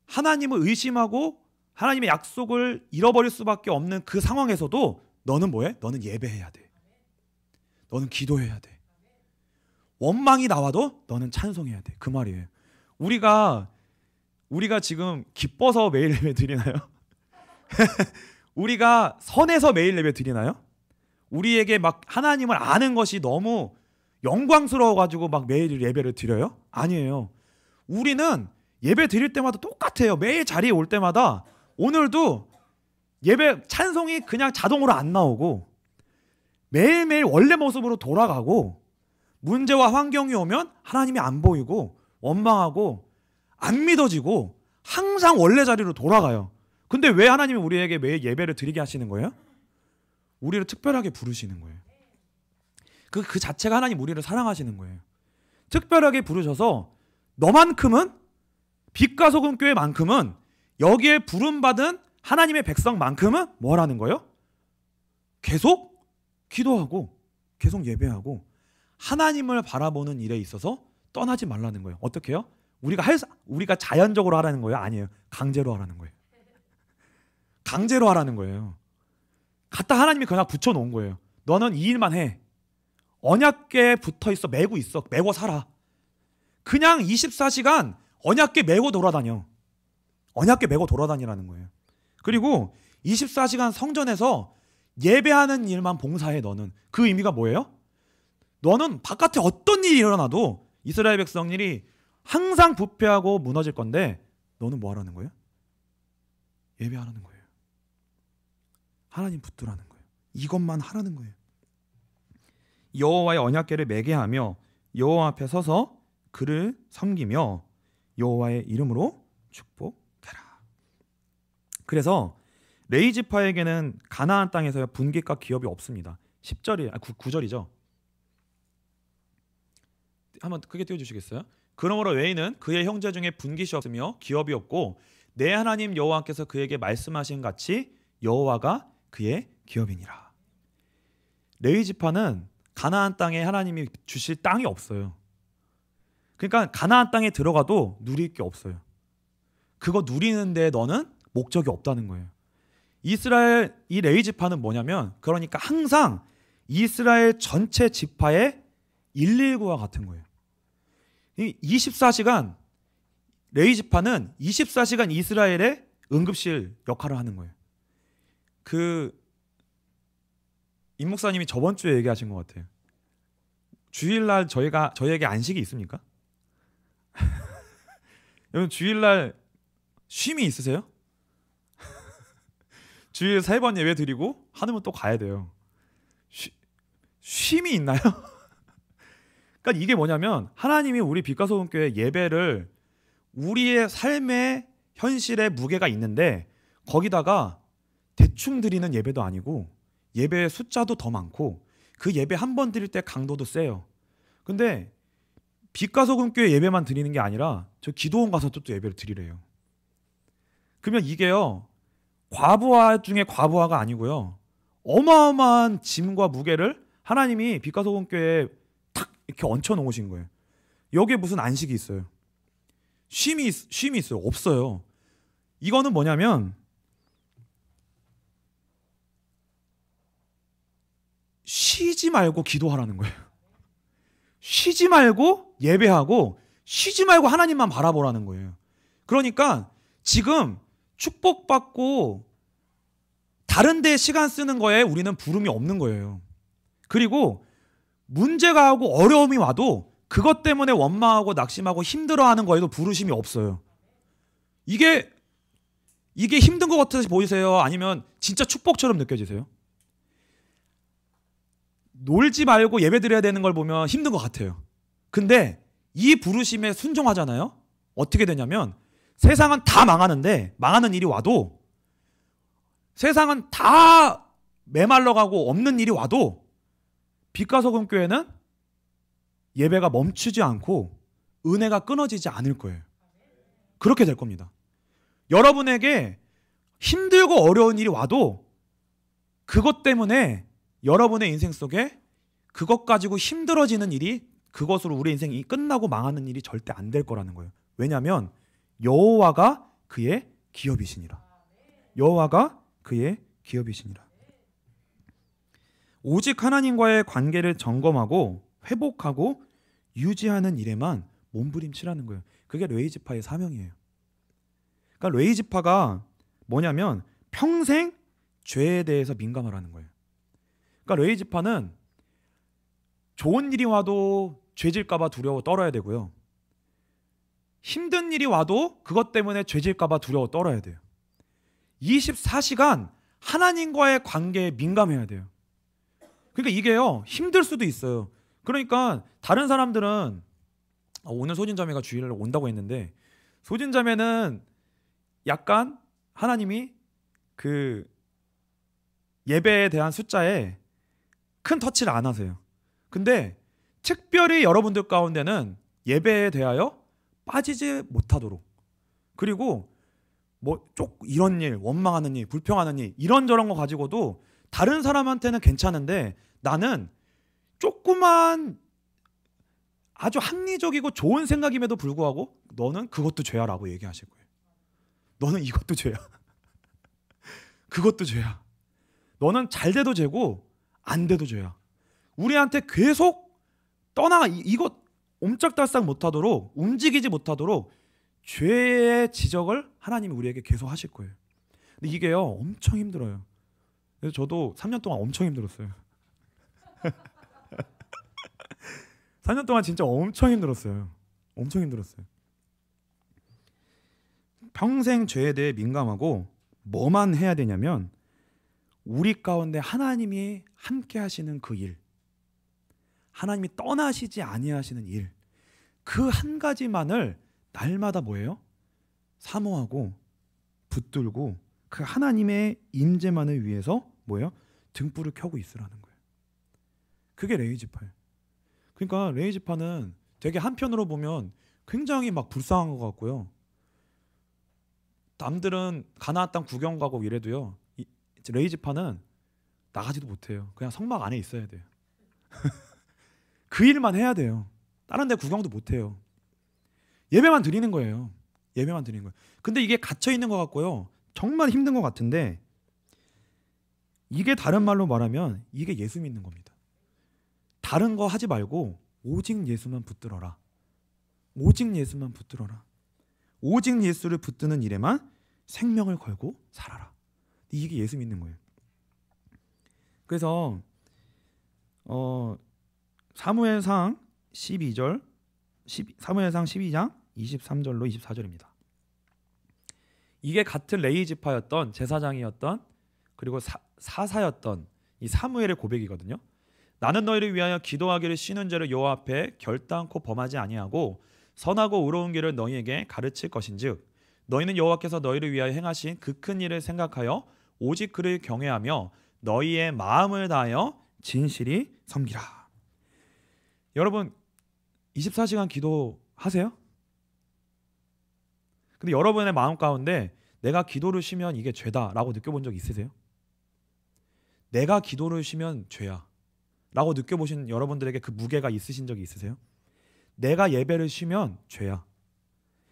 하나님을 의심하고 하나님의 약속을 잃어버릴 수밖에 없는 그 상황에서도 너는 뭐해? 너는 예배해야 돼. 너는 기도해야 돼. 원망이 나와도 너는 찬송해야 돼. 그 말이에요. 우리가 지금 기뻐서 매일 예배 드리나요? 우리가 선해서 매일 예배 드리나요? 우리에게 막 하나님을 아는 것이 너무 영광스러워 가지고 막 매일 예배를 드려요? 아니에요. 우리는 예배 드릴 때마다 똑같아요. 매일 자리에 올 때마다 오늘도 예배 찬송이 그냥 자동으로 안 나오고 매일매일 원래 모습으로 돌아가고 문제와 환경이 오면 하나님이 안 보이고 원망하고 안 믿어지고 항상 원래 자리로 돌아가요. 근데 왜 하나님이 우리에게 매일 예배를 드리게 하시는 거예요? 우리를 특별하게 부르시는 거예요. 그 자체가 하나님 우리를 사랑하시는 거예요. 특별하게 부르셔서 너만큼은, 빛과 소금 교회만큼은, 여기에 부름받은 하나님의 백성만큼은 뭐라는 거예요? 계속 기도하고 계속 예배하고 하나님을 바라보는 일에 있어서 떠나지 말라는 거예요. 어떻게 해요? 우리가 자연적으로 하라는 거예요? 아니에요. 강제로 하라는 거예요. 강제로 하라는 거예요. 갖다 하나님이 그냥 붙여놓은 거예요. 너는 이 일만 해. 언약궤에 붙어있어. 메고 살아. 그냥 24시간 언약궤 메고 돌아다녀. 언약궤 메고 돌아다니라는 거예요. 그리고 24시간 성전에서 예배하는 일만 봉사해. 너는. 그 의미가 뭐예요? 너는 바깥에 어떤 일이 일어나도 이스라엘 백성들이 항상 부패하고 무너질 건데 너는 뭐 하라는 거예요? 예배하라는 거예요. 하나님 붙들라는 거예요. 이것만 하라는 거예요. 여호와의 언약궤를 매게 하며 여호와 앞에 서서 그를 섬기며 여호와의 이름으로 축복하라. 그래서 레위 지파에게는 가나안 땅에서의 분깃과 기업이 없습니다. 9절이죠. 한번 크게 띄워주시겠어요? 그러므로 레위는 그의 형제 중에 분깃이 없으며 기업이 없고 내 하나님 여호와께서 그에게 말씀하신 같이 여호와가 그의 기업이니라. 레위 지파는 가나안 땅에 하나님이 주실 땅이 없어요. 그러니까 가나안 땅에 들어가도 누릴 게 없어요. 그거 누리는데 너는 목적이 없다는 거예요. 이스라엘 이 레위 지파는 뭐냐면, 그러니까 항상 이스라엘 전체 지파의 119와 같은 거예요. 24시간 레위 지파는 24시간 이스라엘의 응급실 역할을 하는 거예요. 임 목사님이 저번 주에 얘기하신 것 같아요. 주일날 저희에게 안식이 있습니까? 여러분 주일날 쉼이 있으세요? 주일 3번 예배 드리고 하늘은 또 가야 돼요. 쉼이 있나요? 그러니까 이게 뭐냐면 하나님이 우리 빛과 소금 교회 예배를 우리의 삶의 현실에 무게가 있는데 거기다가 대충 드리는 예배도 아니고 예배의 숫자도 더 많고 그 예배 한 번 드릴 때 강도도 세요. 근데 빛과 소금 교회 예배만 드리는 게 아니라 저 기도원 가서도 또 예배를 드리래요. 그러면 이게요, 과부하 중에 과부하가 아니고요, 어마어마한 짐과 무게를 하나님이 빛과 소금 교회에 탁 이렇게 얹혀 놓으신 거예요. 여기에 무슨 안식이 있어요? 쉼이 있어요? 없어요. 이거는 뭐냐면 쉬지 말고 기도하라는 거예요. 쉬지 말고 예배하고 쉬지 말고 하나님만 바라보라는 거예요. 그러니까 지금 축복받고 다른 데 시간 쓰는 거에 우리는 부름이 없는 거예요. 그리고 문제가 하고 어려움이 와도 그것 때문에 원망하고 낙심하고 힘들어하는 거에도 부르심이 없어요. 이게 힘든 것 같아서 보이세요? 아니면 진짜 축복처럼 느껴지세요? 놀지 말고 예배 드려야 되는 걸 보면 힘든 것 같아요. 근데 이 부르심에 순종하잖아요. 어떻게 되냐면 세상은 다 망하는데 망하는 일이 와도 세상은 다 메말라가고 없는 일이 와도 빛과 소금 교회는 예배가 멈추지 않고 은혜가 끊어지지 않을 거예요. 그렇게 될 겁니다. 여러분에게 힘들고 어려운 일이 와도 그것 때문에 여러분의 인생 속에 그것 가지고 힘들어지는 일이 그것으로 우리 인생이 끝나고 망하는 일이 절대 안 될 거라는 거예요. 왜냐하면 여호와가 그의 기업이시니라. 여호와가 그의 기업이시니라. 오직 하나님과의 관계를 점검하고 회복하고 유지하는 일에만 몸부림치라는 거예요. 그게 레위지파의 사명이에요. 그러니까 레위지파가 뭐냐면 평생 죄에 대해서 민감하라는 거예요. 그러니까 레위지파는 좋은 일이 와도 죄질까 봐 두려워 떨어야 되고요. 힘든 일이 와도 그것 때문에 죄질까 봐 두려워 떨어야 돼요. 24시간 하나님과의 관계에 민감해야 돼요. 그러니까 이게요, 힘들 수도 있어요. 그러니까 다른 사람들은 오늘 소진자매가 주일을 온다고 했는데 소진자매는 약간 하나님이 그 예배에 대한 숫자에 큰 터치를 안 하세요. 근데 특별히 여러분들 가운데는 예배에 대하여 빠지지 못하도록, 그리고 뭐 이런 일, 원망하는 일, 불평하는 일, 이런저런 거 가지고도 다른 사람한테는 괜찮은데 나는 조그만 아주 합리적이고 좋은 생각임에도 불구하고 너는 그것도 죄야라고 얘기하실 거예요. 너는 이것도 죄야. 그것도 죄야. 너는 잘 돼도 죄고 안 돼도 죄야. 우리한테 계속 이것 옴짝달싹 못하도록, 움직이지 못하도록 죄의 지적을 하나님이 우리에게 계속 하실 거예요. 근데 이게요, 엄청 힘들어요. 그래서 저도 3년 동안 엄청 힘들었어요. 4년 동안 진짜 엄청 힘들었어요. 엄청 힘들었어요. 평생 죄에 대해 민감하고 뭐만 해야 되냐면 우리 가운데 하나님이 함께 하시는 그 일, 하나님이 떠나시지 아니하시는 일, 그 한 가지만을 날마다 뭐예요? 사모하고 붙들고 그 하나님의 임재만을 위해서 뭐예요? 등불을 켜고 있으라는 거예요. 그게 레위지파예요. 그러니까 레위지파는 되게 한편으로 보면 굉장히 막 불쌍한 것 같고요. 남들은 가나안 땅 구경 가고 이래도요, 레위지파는 나가지도 못해요. 그냥 성막 안에 있어야 돼요. 그 일만 해야 돼요. 다른 데 구경도 못해요. 예배만 드리는 거예요. 예배만 드리는 거예요. 근데 이게 갇혀 있는 것 같고요, 정말 힘든 것 같은데 이게 다른 말로 말하면 이게 예수 믿는 겁니다. 다른 거 하지 말고 오직 예수만 붙들어라. 오직 예수만 붙들어라. 오직 예수를 붙드는 일에만 생명을 걸고 살아라. 이게 예수 믿는 거예요. 그래서 사무엘상 12장 23절로 24절입니다. 이게 같은 레위지파였던 제사장이었던 그리고 사사였던 이 사무엘의 고백이거든요. 나는 너희를 위하여 기도하기를 쉬는 죄를 여호와 앞에 결단코 범하지 아니하고 선하고 의로운 길을 너희에게 가르칠 것인즉 너희는 여호와께서 너희를 위하여 행하신 그 큰 일을 생각하여 오직 그를 경외하며 너희의 마음을 다하여 진실이 섬기라. 여러분 24시간 기도하세요? 근데 여러분의 마음 가운데 내가 기도를 쉬면 이게 죄다라고 느껴본 적 있으세요? 내가 기도를 쉬면 죄야 라고 느껴보신 여러분들에게 그 무게가 있으신 적이 있으세요? 내가 예배를 쉬면 죄야.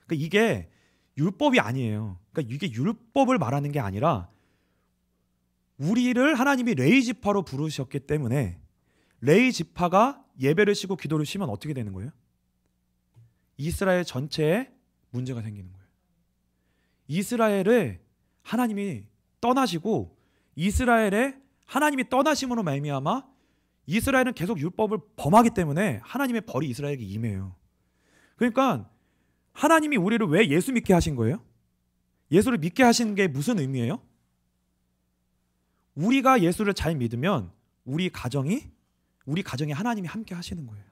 그러니까 이게 율법이 아니에요. 그러니까 이게 율법을 말하는 게 아니라 우리를 하나님이 레위지파로 부르셨기 때문에 레위지파가 예배를 쉬고 기도를 쉬면 어떻게 되는 거예요? 이스라엘 전체에 문제가 생기는 거예요. 이스라엘을 하나님이 떠나시고 이스라엘에 하나님이 떠나심으로 말미암아 이스라엘은 계속 율법을 범하기 때문에 하나님의 벌이 이스라엘에게 임해요. 그러니까 하나님이 우리를 왜 예수 믿게 하신 거예요? 예수를 믿게 하신 게 무슨 의미예요? 우리가 예수를 잘 믿으면 우리 가정에 하나님이 함께 하시는 거예요.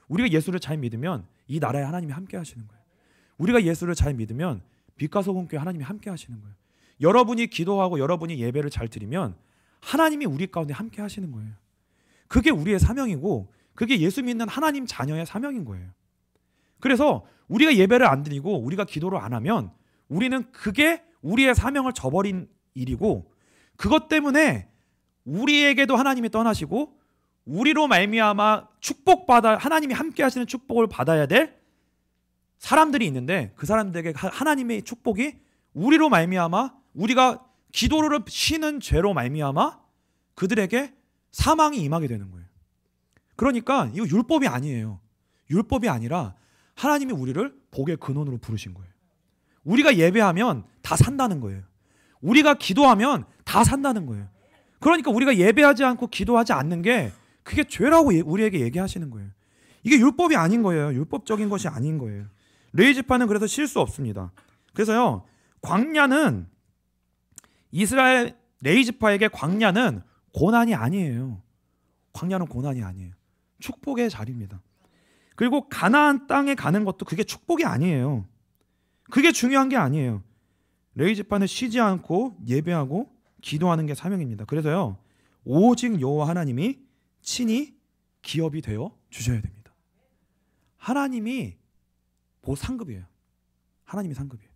우리가 예수를 잘 믿으면 이 나라에 하나님이 함께 하시는 거예요. 우리가 예수를 잘 믿으면 빛과 소금교회 하나님이 함께 하시는 거예요. 여러분이 기도하고 여러분이 예배를 잘 드리면 하나님이 우리 가운데 함께 하시는 거예요. 그게 우리의 사명이고 그게 예수 믿는 하나님 자녀의 사명인 거예요. 그래서 우리가 예배를 안 드리고 우리가 기도를 안 하면 우리는 그게 우리의 사명을 저버린 일이고 그것 때문에 우리에게도 하나님이 떠나시고 우리로 말미암아 축복받아 하나님이 함께 하시는 축복을 받아야 될 사람들이 있는데 그 사람들에게 하나님의 축복이 우리로 말미암아 우리가 기도를 쉬는 죄로 말미암아 그들에게 사망이 임하게 되는 거예요. 그러니까 이거 율법이 아니에요. 율법이 아니라 하나님이 우리를 복의 근원으로 부르신 거예요. 우리가 예배하면 다 산다는 거예요. 우리가 기도하면 다 산다는 거예요. 그러니까 우리가 예배하지 않고 기도하지 않는 게 그게 죄라고 우리에게 얘기하시는 거예요. 이게 율법이 아닌 거예요. 율법적인 것이 아닌 거예요. 레위 지파는 그래서 쉴 수 없습니다. 그래서요, 광야는 이스라엘 레위 지파에게 광야는 고난이 아니에요. 광야는 고난이 아니에요. 축복의 자리입니다. 그리고 가나안 땅에 가는 것도 그게 축복이 아니에요. 그게 중요한 게 아니에요. 레위 지파는 쉬지 않고 예배하고 기도하는 게 사명입니다. 그래서요, 오직 여호와 하나님이 친히 기업이 되어 주셔야 됩니다. 하나님이 상급이에요. 하나님이 상급이에요.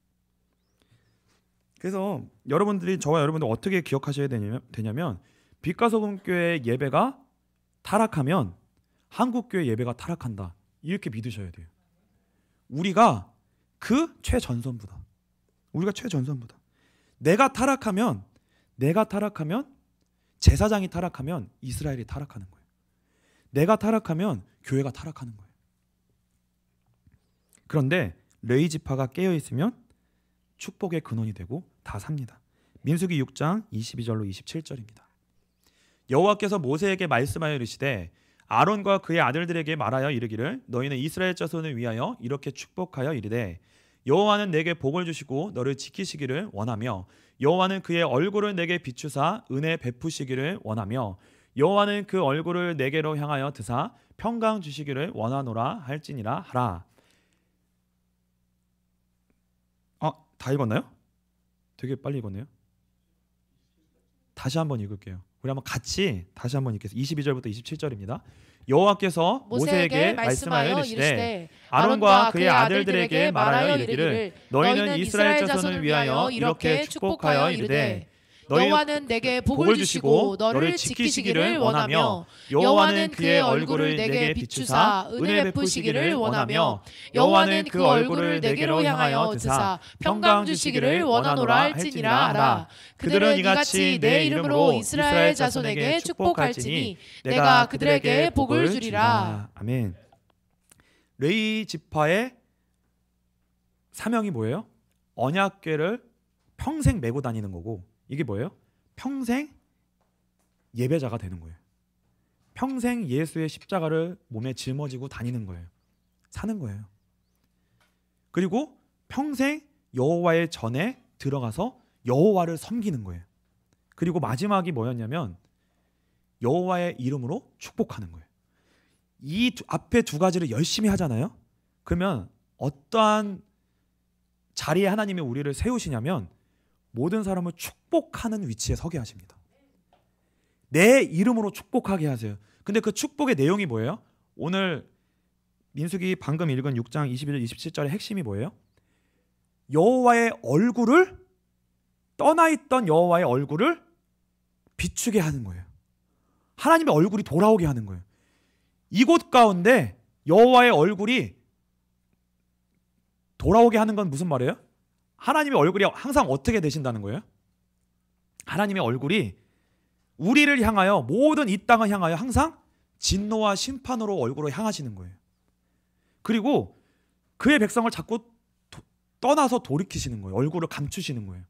그래서 여러분들이 저와 여러분들 어떻게 기억하셔야 되냐면 빛과 소금교회 예배가 타락하면 한국교회 예배가 타락한다. 이렇게 믿으셔야 돼요. 우리가 그 최전선부다. 우리가 최전선부다. 내가 타락하면 제사장이 타락하면 이스라엘이 타락하는 거예요. 내가 타락하면 교회가 타락하는 거예요. 그런데 레위 지파가 깨어 있으면 축복의 근원이 되고 다 삽니다. 민수기 6장 22절로 27절입니다. 여호와께서 모세에게 말씀하여 이르시되 아론과 그의 아들들에게 말하여 이르기를 너희는 이스라엘 자손을 위하여 이렇게 축복하여 이르되 여호와는 내게 복을 주시고 너를 지키시기를 원하며 여호와는 그의 얼굴을 내게 비추사 은혜 베푸시기를 원하며 여호와는 그 얼굴을 내게로 향하여 드사 평강 주시기를 원하노라 할지니라 하라. 다 읽었나요? 되게 빨리 읽었네요. 다시 한번 읽을게요. 우리 한번 같이 다시 한번 읽겠습니다. 22절부터 27절입니다. 여호와께서 모세에게 말씀하여 이르시되 아론과 그의 아들들에게 말하여 이르기를 너희는 이스라엘 자손을 위하여 이렇게 축복하여 이르되 여호와는 내게 복을 주시고 너를 지키시기를 원하며 여호와는 그의 얼굴을 내게 비추사 은혜 베푸시기를 원하며 여호와는 그 얼굴을 내게로 향하여 드사 평강 주시기를 원하노라 할지니라 하라. 그들은 이같이 내 이름으로 이스라엘 자손에게 축복할지니 내가 그들에게 복을 주리라. 아멘. 레위 지파의 사명이 뭐예요? 언약궤를 평생 메고 다니는 거고 이게 뭐예요? 평생 예배자가 되는 거예요. 평생 예수의 십자가를 몸에 짊어지고 다니는 거예요. 사는 거예요. 그리고 평생 여호와의 전에 들어가서 여호와를 섬기는 거예요. 그리고 마지막이 뭐였냐면 여호와의 이름으로 축복하는 거예요. 이 앞에 두 가지를 열심히 하잖아요. 그러면 어떠한 자리에 하나님이 우리를 세우시냐면 모든 사람을 축복하는 위치에 서게 하십니다. 내 이름으로 축복하게 하세요. 근데 그 축복의 내용이 뭐예요? 오늘 민수기 방금 읽은 6장 21절 27절의 핵심이 뭐예요? 여호와의 얼굴을 떠나있던 여호와의 얼굴을 비추게 하는 거예요. 하나님의 얼굴이 돌아오게 하는 거예요. 이곳 가운데 여호와의 얼굴이 돌아오게 하는 건 무슨 말이에요? 하나님의 얼굴이 항상 어떻게 되신다는 거예요? 하나님의 얼굴이 우리를 향하여 모든 이 땅을 향하여 항상 진노와 심판으로 얼굴을 향하시는 거예요. 그리고 그의 백성을 자꾸 떠나서 돌이키시는 거예요. 얼굴을 감추시는 거예요.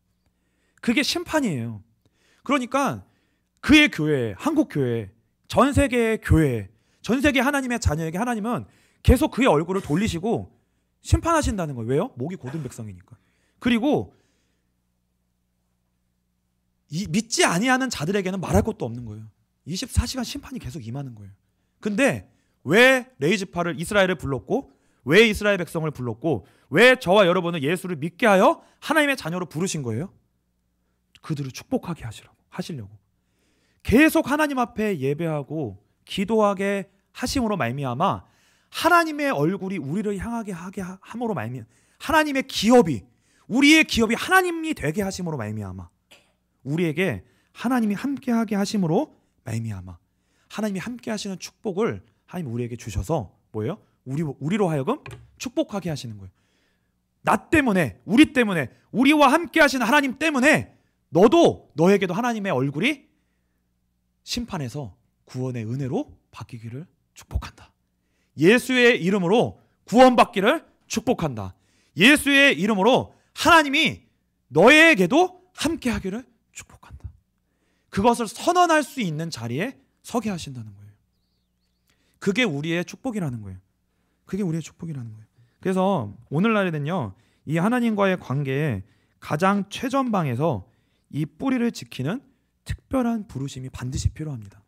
그게 심판이에요. 그러니까 그의 교회, 한국 교회, 전 세계의 교회, 전 세계 하나님의 자녀에게 하나님은 계속 그의 얼굴을 돌리시고 심판하신다는 거예요. 왜요? 목이 곧은 백성이니까. 그리고 믿지 아니하는 자들에게는 말할 것도 없는 거예요. 24시간 심판이 계속 임하는 거예요. 근데 왜 레위 지파를 이스라엘을 불렀고 왜 이스라엘 백성을 불렀고 왜 저와 여러분은 예수를 믿게 하여 하나님의 자녀로 부르신 거예요? 그들을 축복하게 하시려고. 계속 하나님 앞에 예배하고 기도하게 하심으로 말미암아 하나님의 얼굴이 우리를 향하게 하게 함으로 말미암아 하나님의 기업이 우리의 기업이 하나님이 되게 하심으로 말미암아 우리에게 하나님이 함께하게 하심으로 말미암아 하나님이 함께 하시는 축복을 하나님 우리에게 주셔서 뭐예요? 우리로 하여금 축복하게 하시는 거예요. 나 때문에 우리 때문에 우리와 함께 하시는 하나님 때문에 너에게도 하나님의 얼굴이 심판에서 구원의 은혜로 바뀌기를 축복한다. 예수의 이름으로 구원받기를 축복한다. 예수의 이름으로 하나님이 너에게도 함께 하기를 축복한다. 그것을 선언할 수 있는 자리에 서게 하신다는 거예요. 그게 우리의 축복이라는 거예요. 그게 우리의 축복이라는 거예요. 그래서 오늘날에는요, 이 하나님과의 관계에 가장 최전방에서 이 뿌리를 지키는 특별한 부르심이 반드시 필요합니다.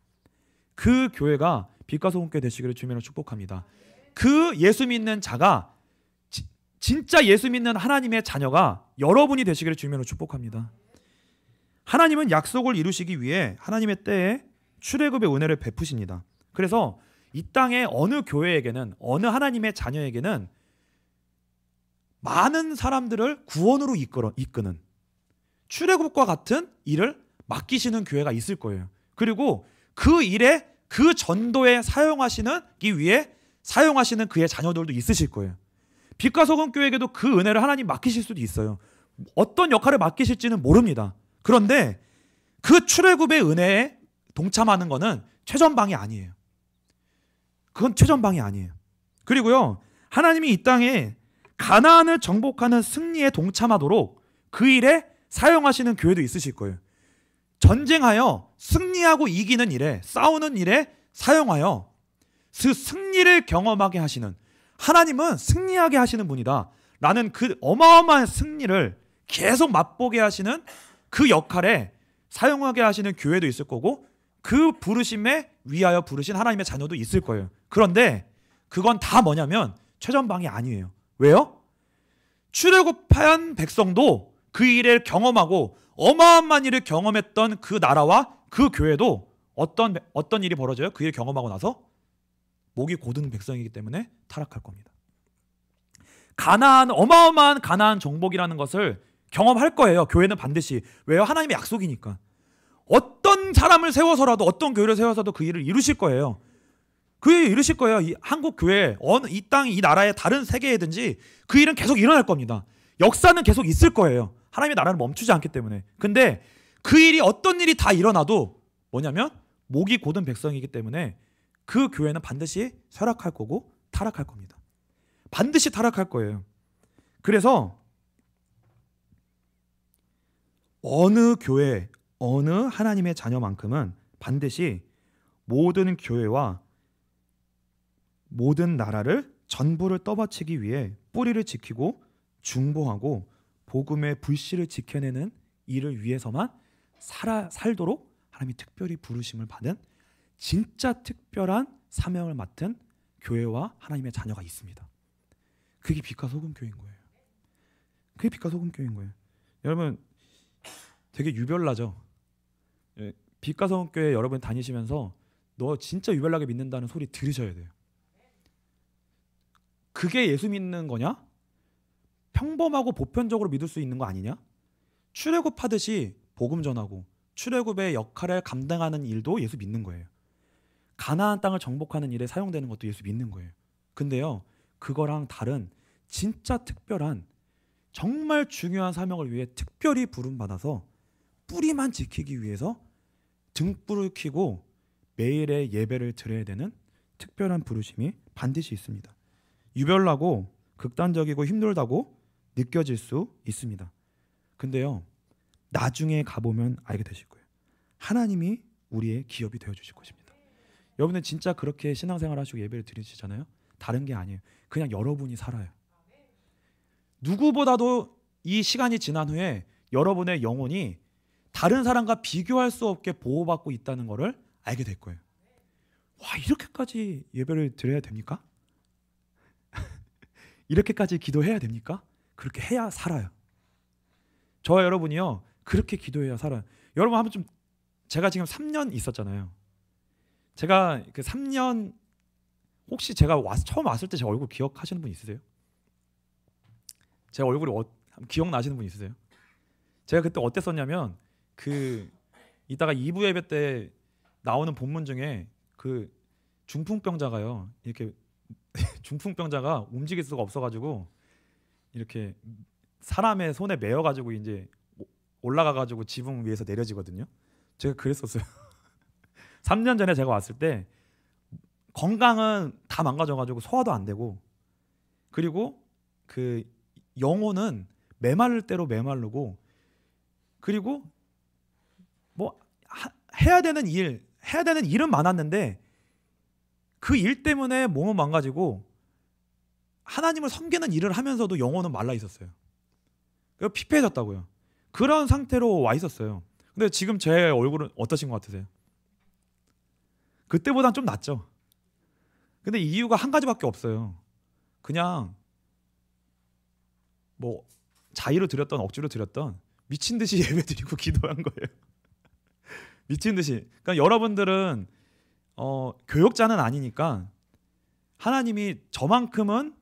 그 교회가 빛과 소금교회 되시기를 주님으로 축복합니다. 그 예수 믿는 자가 진짜 예수 믿는 하나님의 자녀가 여러분이 되시기를 주님으로 축복합니다. 하나님은 약속을 이루시기 위해 하나님의 때에 출애굽의 은혜를 베푸십니다. 그래서 이 땅의 어느 교회에게는 어느 하나님의 자녀에게는 많은 사람들을 구원으로 이끄는 출애굽과 같은 일을 맡기시는 교회가 있을 거예요. 그리고 그 일에 그 전도에 사용하시기 위해 사용하시는 그의 자녀들도 있으실 거예요. 빛과 소금 교회에게도 그 은혜를 하나님 맡기실 수도 있어요. 어떤 역할을 맡기실지는 모릅니다. 그런데 그 출애굽의 은혜에 동참하는 것은 최전방이 아니에요. 그건 최전방이 아니에요. 그리고요, 하나님이 이 땅에 가나안을 정복하는 승리에 동참하도록 그 일에 사용하시는 교회도 있으실 거예요. 전쟁하여 승리하고 이기는 일에, 싸우는 일에 사용하여 그 승리를 경험하게 하시는, 하나님은 승리하게 하시는 분이다 라는 그 어마어마한 승리를 계속 맛보게 하시는 그 역할에 사용하게 하시는 교회도 있을 거고, 그 부르심에 위하여 부르신 하나님의 자녀도 있을 거예요. 그런데 그건 다 뭐냐면 최전방이 아니에요. 왜요? 출애굽한 백성도 그 일을 경험하고 어마어마한 일을 경험했던 그 나라와 그 교회도 어떤 일이 벌어져요? 그 일을 경험하고 나서 목이 고든 백성이기 때문에 타락할 겁니다. 어마어마한 가나안 정복이라는 것을 경험할 거예요. 교회는 반드시. 왜요? 하나님의 약속이니까. 어떤 사람을 세워서라도, 어떤 교회를 세워서도 그 일을 이루실 거예요. 그 일을 이루실 거예요. 이 한국 교회, 이 땅, 이 나라의 다른 세계에든지 그 일은 계속 일어날 겁니다. 역사는 계속 있을 거예요. 하나님의 나라는 멈추지 않기 때문에. 근데 그 일이 어떤 일이 다 일어나도 뭐냐면 목이 고든 백성이기 때문에 그 교회는 반드시 쇠락할 거고 타락할 겁니다. 반드시 타락할 거예요. 그래서 어느 교회, 어느 하나님의 자녀만큼은 반드시 모든 교회와 모든 나라를 전부를 떠받치기 위해 뿌리를 지키고 중보하고 복음의 불씨를 지켜내는 일을 위해서만 살도록 하나님이 특별히 부르심을 받은 진짜 특별한 사명을 맡은 교회와 하나님의 자녀가 있습니다. 그게 빛과 소금 교회인 거예요. 그게 빛과 소금 교회인 거예요. 여러분 되게 유별나죠. 빛과 소금 교회 여러분 다니시면서 너 진짜 유별나게 믿는다는 소리 들으셔야 돼요. 그게 예수 믿는 거냐? 평범하고 보편적으로 믿을 수 있는 거 아니냐? 출애굽하듯이 복음 전하고 출애굽의 역할을 감당하는 일도 예수 믿는 거예요. 가나안 땅을 정복하는 일에 사용되는 것도 예수 믿는 거예요. 근데요, 그거랑 다른 진짜 특별한 정말 중요한 사명을 위해 특별히 부름받아서 뿌리만 지키기 위해서 등불을 켜고 매일의 예배를 드려야 되는 특별한 부르심이 반드시 있습니다. 유별나고 극단적이고 힘들다고 느껴질 수 있습니다. 근데요, 나중에 가보면 알게 되실 거예요. 하나님이 우리의 기업이 되어주실 것입니다. 여러분은 진짜 그렇게 신앙생활 하시고 예배를 드리시잖아요. 다른 게 아니에요. 그냥 여러분이 살아요. 누구보다도 이 시간이 지난 후에 여러분의 영혼이 다른 사람과 비교할 수 없게 보호받고 있다는 것을 알게 될 거예요. 와, 이렇게까지 예배를 드려야 됩니까? 이렇게까지 기도해야 됩니까? 그렇게 해야 살아요. 저와 여러분이요 그렇게 기도해야 살아요. 여러분 한번 좀 제가 지금 3년 있었잖아요. 제가 그 3년 혹시 제가 처음 왔을 때 제 얼굴 기억하시는 분 있으세요? 제 얼굴이 기억나시는 분 있으세요? 제가 그때 어땠었냐면 그 이따가 2부 예배 때 나오는 본문 중에 그 중풍병자가요 이렇게 중풍병자가 움직일 수가 없어가지고 이렇게 사람의 손에 매여가지고 이제 올라가가지고 지붕 위에서 내려지거든요. 제가 그랬었어요. 3년 전에 제가 왔을 때 건강은 다 망가져가지고 소화도 안 되고 그리고 그 영혼은 메마를 대로 메마르고 그리고 뭐 해야 되는 일은 많았는데 그 일 때문에 몸은 망가지고 하나님을 섬기는 일을 하면서도 영혼은 말라 있었어요. 그래서 피폐해졌다고요. 그런 상태로 와 있었어요. 근데 지금 제 얼굴은 어떠신 것 같으세요? 그때보단 좀 낫죠. 근데 이유가 한 가지밖에 없어요. 그냥 뭐 자의로 드렸던 억지로 드렸던 미친 듯이 예배드리고 기도한 거예요. 미친 듯이. 그러니까 여러분들은 교역자는 아니니까 하나님이 저만큼은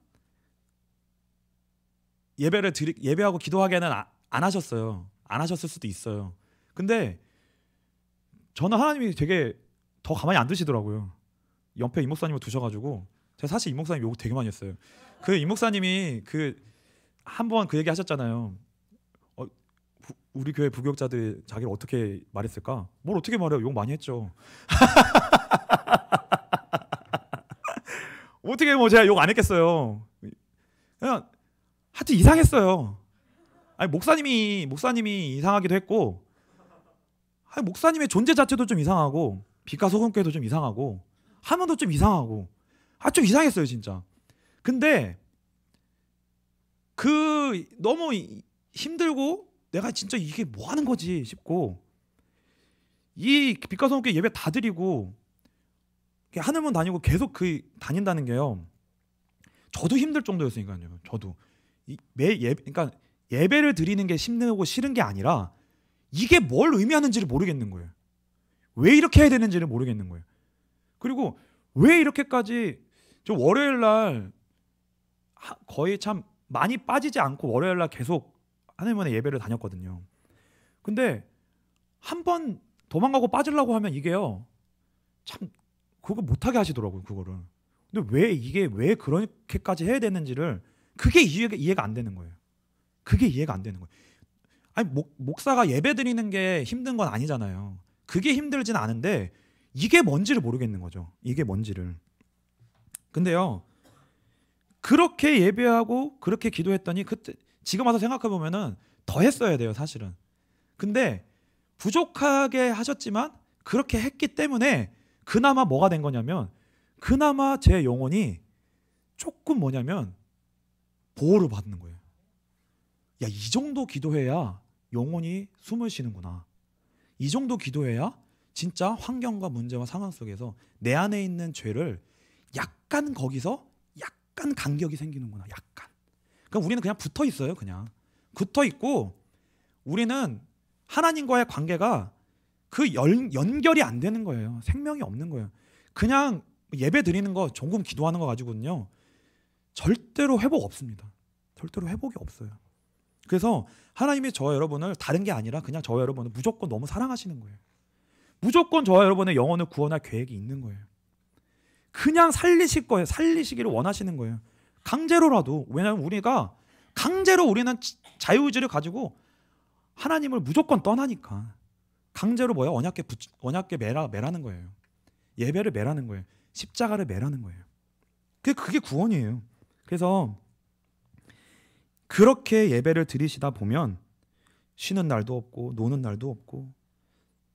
예배하고 기도하게는 안 하셨어요. 안 하셨을 수도 있어요. 근데 저는 하나님이 되게 더 가만히 안 두시더라고요. 옆에 이 목사님을 두셔가지고 제가 사실 이 목사님 욕 되게 많이 했어요. 그 이 목사님이 그 한번 그 얘기 하셨잖아요. 우리 교회 부교역자들이 자기를 어떻게 말했을까? 뭘 어떻게 말해요? 욕 많이 했죠. 어떻게 뭐 제가 욕 안 했겠어요. 그냥 하여튼 이상했어요. 아니 목사님이 이상하기도 했고, 아니 목사님의 존재 자체도 좀 이상하고, 빛과 소금교회도 좀 이상하고, 하면도 좀 이상하고, 좀 이상했어요 진짜. 근데 그 너무 힘들고 내가 진짜 이게 뭐 하는 거지 싶고, 이 빛과 소금교회 예배 다 드리고 하늘문 다니고 계속 그 다닌다는 게요, 저도 힘들 정도였으니까요. 저도 그러니까 예배를 드리는 게 힘들고 싫은 게 아니라 이게 뭘 의미하는지를 모르겠는 거예요. 왜 이렇게 해야 되는지를 모르겠는 거예요. 그리고 왜 이렇게까지 저 월요일 날 거의 참 많이 빠지지 않고 월요일 날 계속 하늘문에 예배를 다녔거든요. 근데 한 번 도망가고 빠지려고 하면 이게요, 참 그거 못하게 하시더라고요. 그거를. 근데 왜 그렇게까지 해야 되는지를, 그게 이해가 안 되는 거예요. 그게 이해가 안 되는 거예요. 아니 목사가 예배 드리는 게 힘든 건 아니잖아요. 그게 힘들진 않은데 이게 뭔지를 모르겠는 거죠. 이게 뭔지를. 근데요, 그렇게 예배하고 그렇게 기도했더니 그때 지금 와서 생각해 보면은 더 했어야 돼요, 사실은. 근데 부족하게 하셨지만 그렇게 했기 때문에 그나마 뭐가 된 거냐면, 그나마 제 영혼이 조금 뭐냐면 보호를 받는 거예요. 야, 이 정도 기도해야 영혼이 숨을 쉬는구나. 이 정도 기도해야 진짜 환경과 문제와 상황 속에서 내 안에 있는 죄를 약간 거기서 약간 간격이 생기는구나. 약간. 그러니까 우리는 그냥 붙어 있어요. 그냥 붙어 있고, 우리는 하나님과의 관계가 그 연결이 안 되는 거예요. 생명이 없는 거예요. 그냥 예배 드리는 거, 종금 기도하는 거 가지고는요, 절대로 회복 없습니다. 절대로 회복이 없어요. 그래서 하나님이 저와 여러분을 다른 게 아니라 그냥 저와 여러분을 무조건 너무 사랑하시는 거예요. 무조건 저와 여러분의 영혼을 구원할 계획이 있는 거예요. 그냥 살리실 거예요. 살리시기를 원하시는 거예요. 강제로라도. 왜냐하면 우리가 강제로, 우리는 자유의지를 가지고 하나님을 무조건 떠나니까 강제로 뭐야? 언약궤 매라는 거예요. 예배를 매라는 거예요. 십자가를 매라는 거예요. 그게 구원이에요. 그래서 그렇게 예배를 드리시다 보면 쉬는 날도 없고 노는 날도 없고,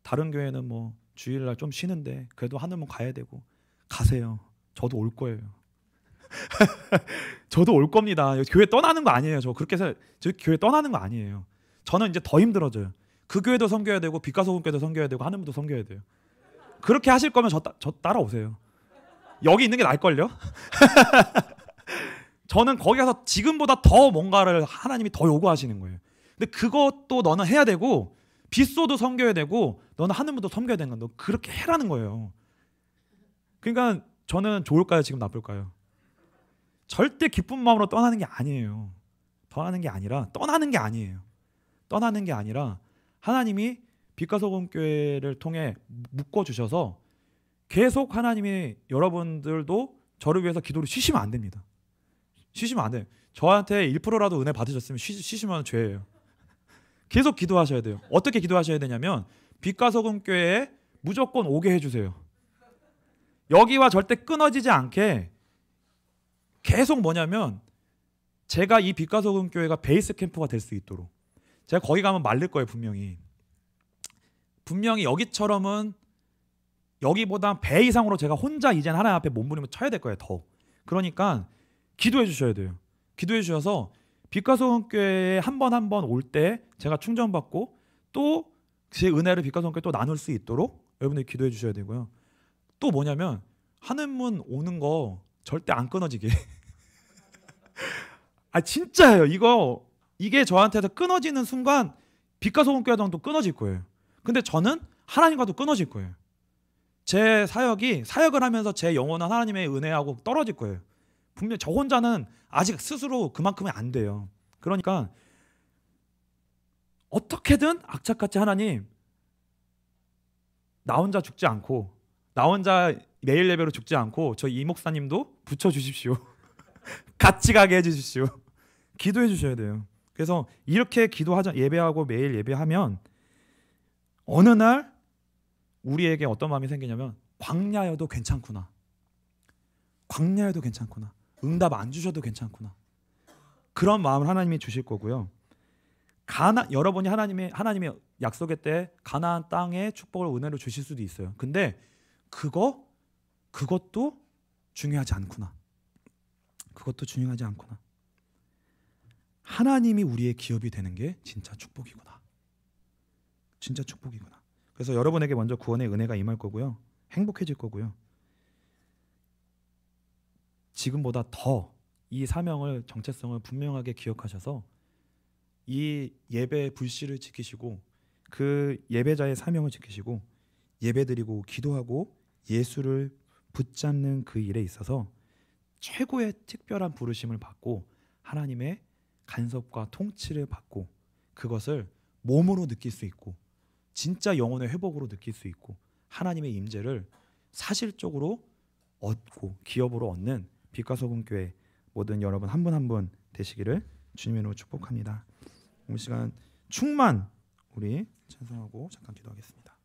다른 교회는 뭐 주일날 좀 쉬는데 그래도 하늘문 가야 되고, 가세요. 저도 올 거예요. 저도 올 겁니다. 교회 떠나는 거 아니에요. 저 교회 떠나는 거 아니에요. 저는 이제 더 힘들어져요. 그 교회도 섬겨야 되고 빛과 소금교회도 섬겨야 되고 하늘문도 섬겨야 돼요. 그렇게 하실 거면 저 따라오세요. 여기 있는 게 나을걸요? 저는 거기 가서 지금보다 더 뭔가를 하나님이 더 요구하시는 거예요. 근데 그것도 너는 해야 되고 빗소도 섬겨야 되고 너는 하늘문도 섬겨야 되는 건 너 그렇게 해라는 거예요. 그러니까 저는 좋을까요? 지금 나쁠까요? 절대 기쁜 마음으로 떠나는 게 아니에요. 떠나는 게 아니라 떠나는 게 아니에요. 떠나는 게 아니라 하나님이 빛과 소금 교회를 통해 묶어 주셔서 계속 하나님이 여러분들도 저를 위해서 기도를 쉬시면 안 됩니다. 쉬시면 안 돼요. 저한테 1%라도 은혜 받으셨으면 쉬시면 죄예요. 계속 기도하셔야 돼요. 어떻게 기도하셔야 되냐면 빛과 소금 교회에 무조건 오게 해주세요. 여기와 절대 끊어지지 않게 계속 뭐냐면 제가 이 빛과 소금 교회가 베이스 캠프가 될 수 있도록 제가 거기 가면 말릴 거예요. 분명히 여기처럼은 여기보다 배 이상으로 제가 혼자 이제는 하나님 앞에 몸부림을 쳐야 될 거예요. 더. 그러니까 기도해 주셔야 돼요. 기도해 주셔서 빛과 소금 교회에 한 번 올 때 제가 충전받고 또 제 은혜를 빛과 소금 교회에 또 나눌 수 있도록 여러분들이 기도해 주셔야 되고요. 또 뭐냐면 하늘문 오는 거 절대 안 끊어지게. 아 진짜예요. 이게 저한테서 끊어지는 순간 빛과 소금 교회랑도 끊어질 거예요. 근데 저는 하나님과도 끊어질 거예요. 제 사역을 하면서 제 영혼은 하나님의 은혜하고 떨어질 거예요. 분명 저 혼자는 아직 스스로 그만큼은 안 돼요. 그러니까 어떻게든 악착같이 하나님 나 혼자 죽지 않고 나 혼자 매일 예배로 죽지 않고 저 이 목사님도 붙여주십시오. 같이 가게 해주십시오. 기도해 주셔야 돼요. 그래서 이렇게 예배하고 매일 예배하면 어느 날 우리에게 어떤 마음이 생기냐면 광야여도 괜찮구나. 광야여도 괜찮구나. 응답 안 주셔도 괜찮구나. 그런 마음을 하나님이 주실 거고요. 여러분이 하나님의 약속의 때 가나안 땅에 축복을 은혜로 주실 수도 있어요. 근데 그것도 중요하지 않구나. 그것도 중요하지 않구나. 하나님이 우리의 기업이 되는 게 진짜 축복이구나. 진짜 축복이구나. 그래서 여러분에게 먼저 구원의 은혜가 임할 거고요. 행복해질 거고요. 지금보다 더 이 사명을 정체성을 분명하게 기억하셔서 이 예배의 불씨를 지키시고 그 예배자의 사명을 지키시고 예배드리고 기도하고 예수를 붙잡는 그 일에 있어서 최고의 특별한 부르심을 받고 하나님의 간섭과 통치를 받고 그것을 몸으로 느낄 수 있고 진짜 영혼의 회복으로 느낄 수 있고 하나님의 임재를 사실적으로 얻고 기업으로 얻는 빛과 소금 교회 모든 여러분 한 분 한 분 되시기를 주님의 이름으로 축복합니다. 오늘 시간 충만 우리 찬송하고 잠깐 기도하겠습니다.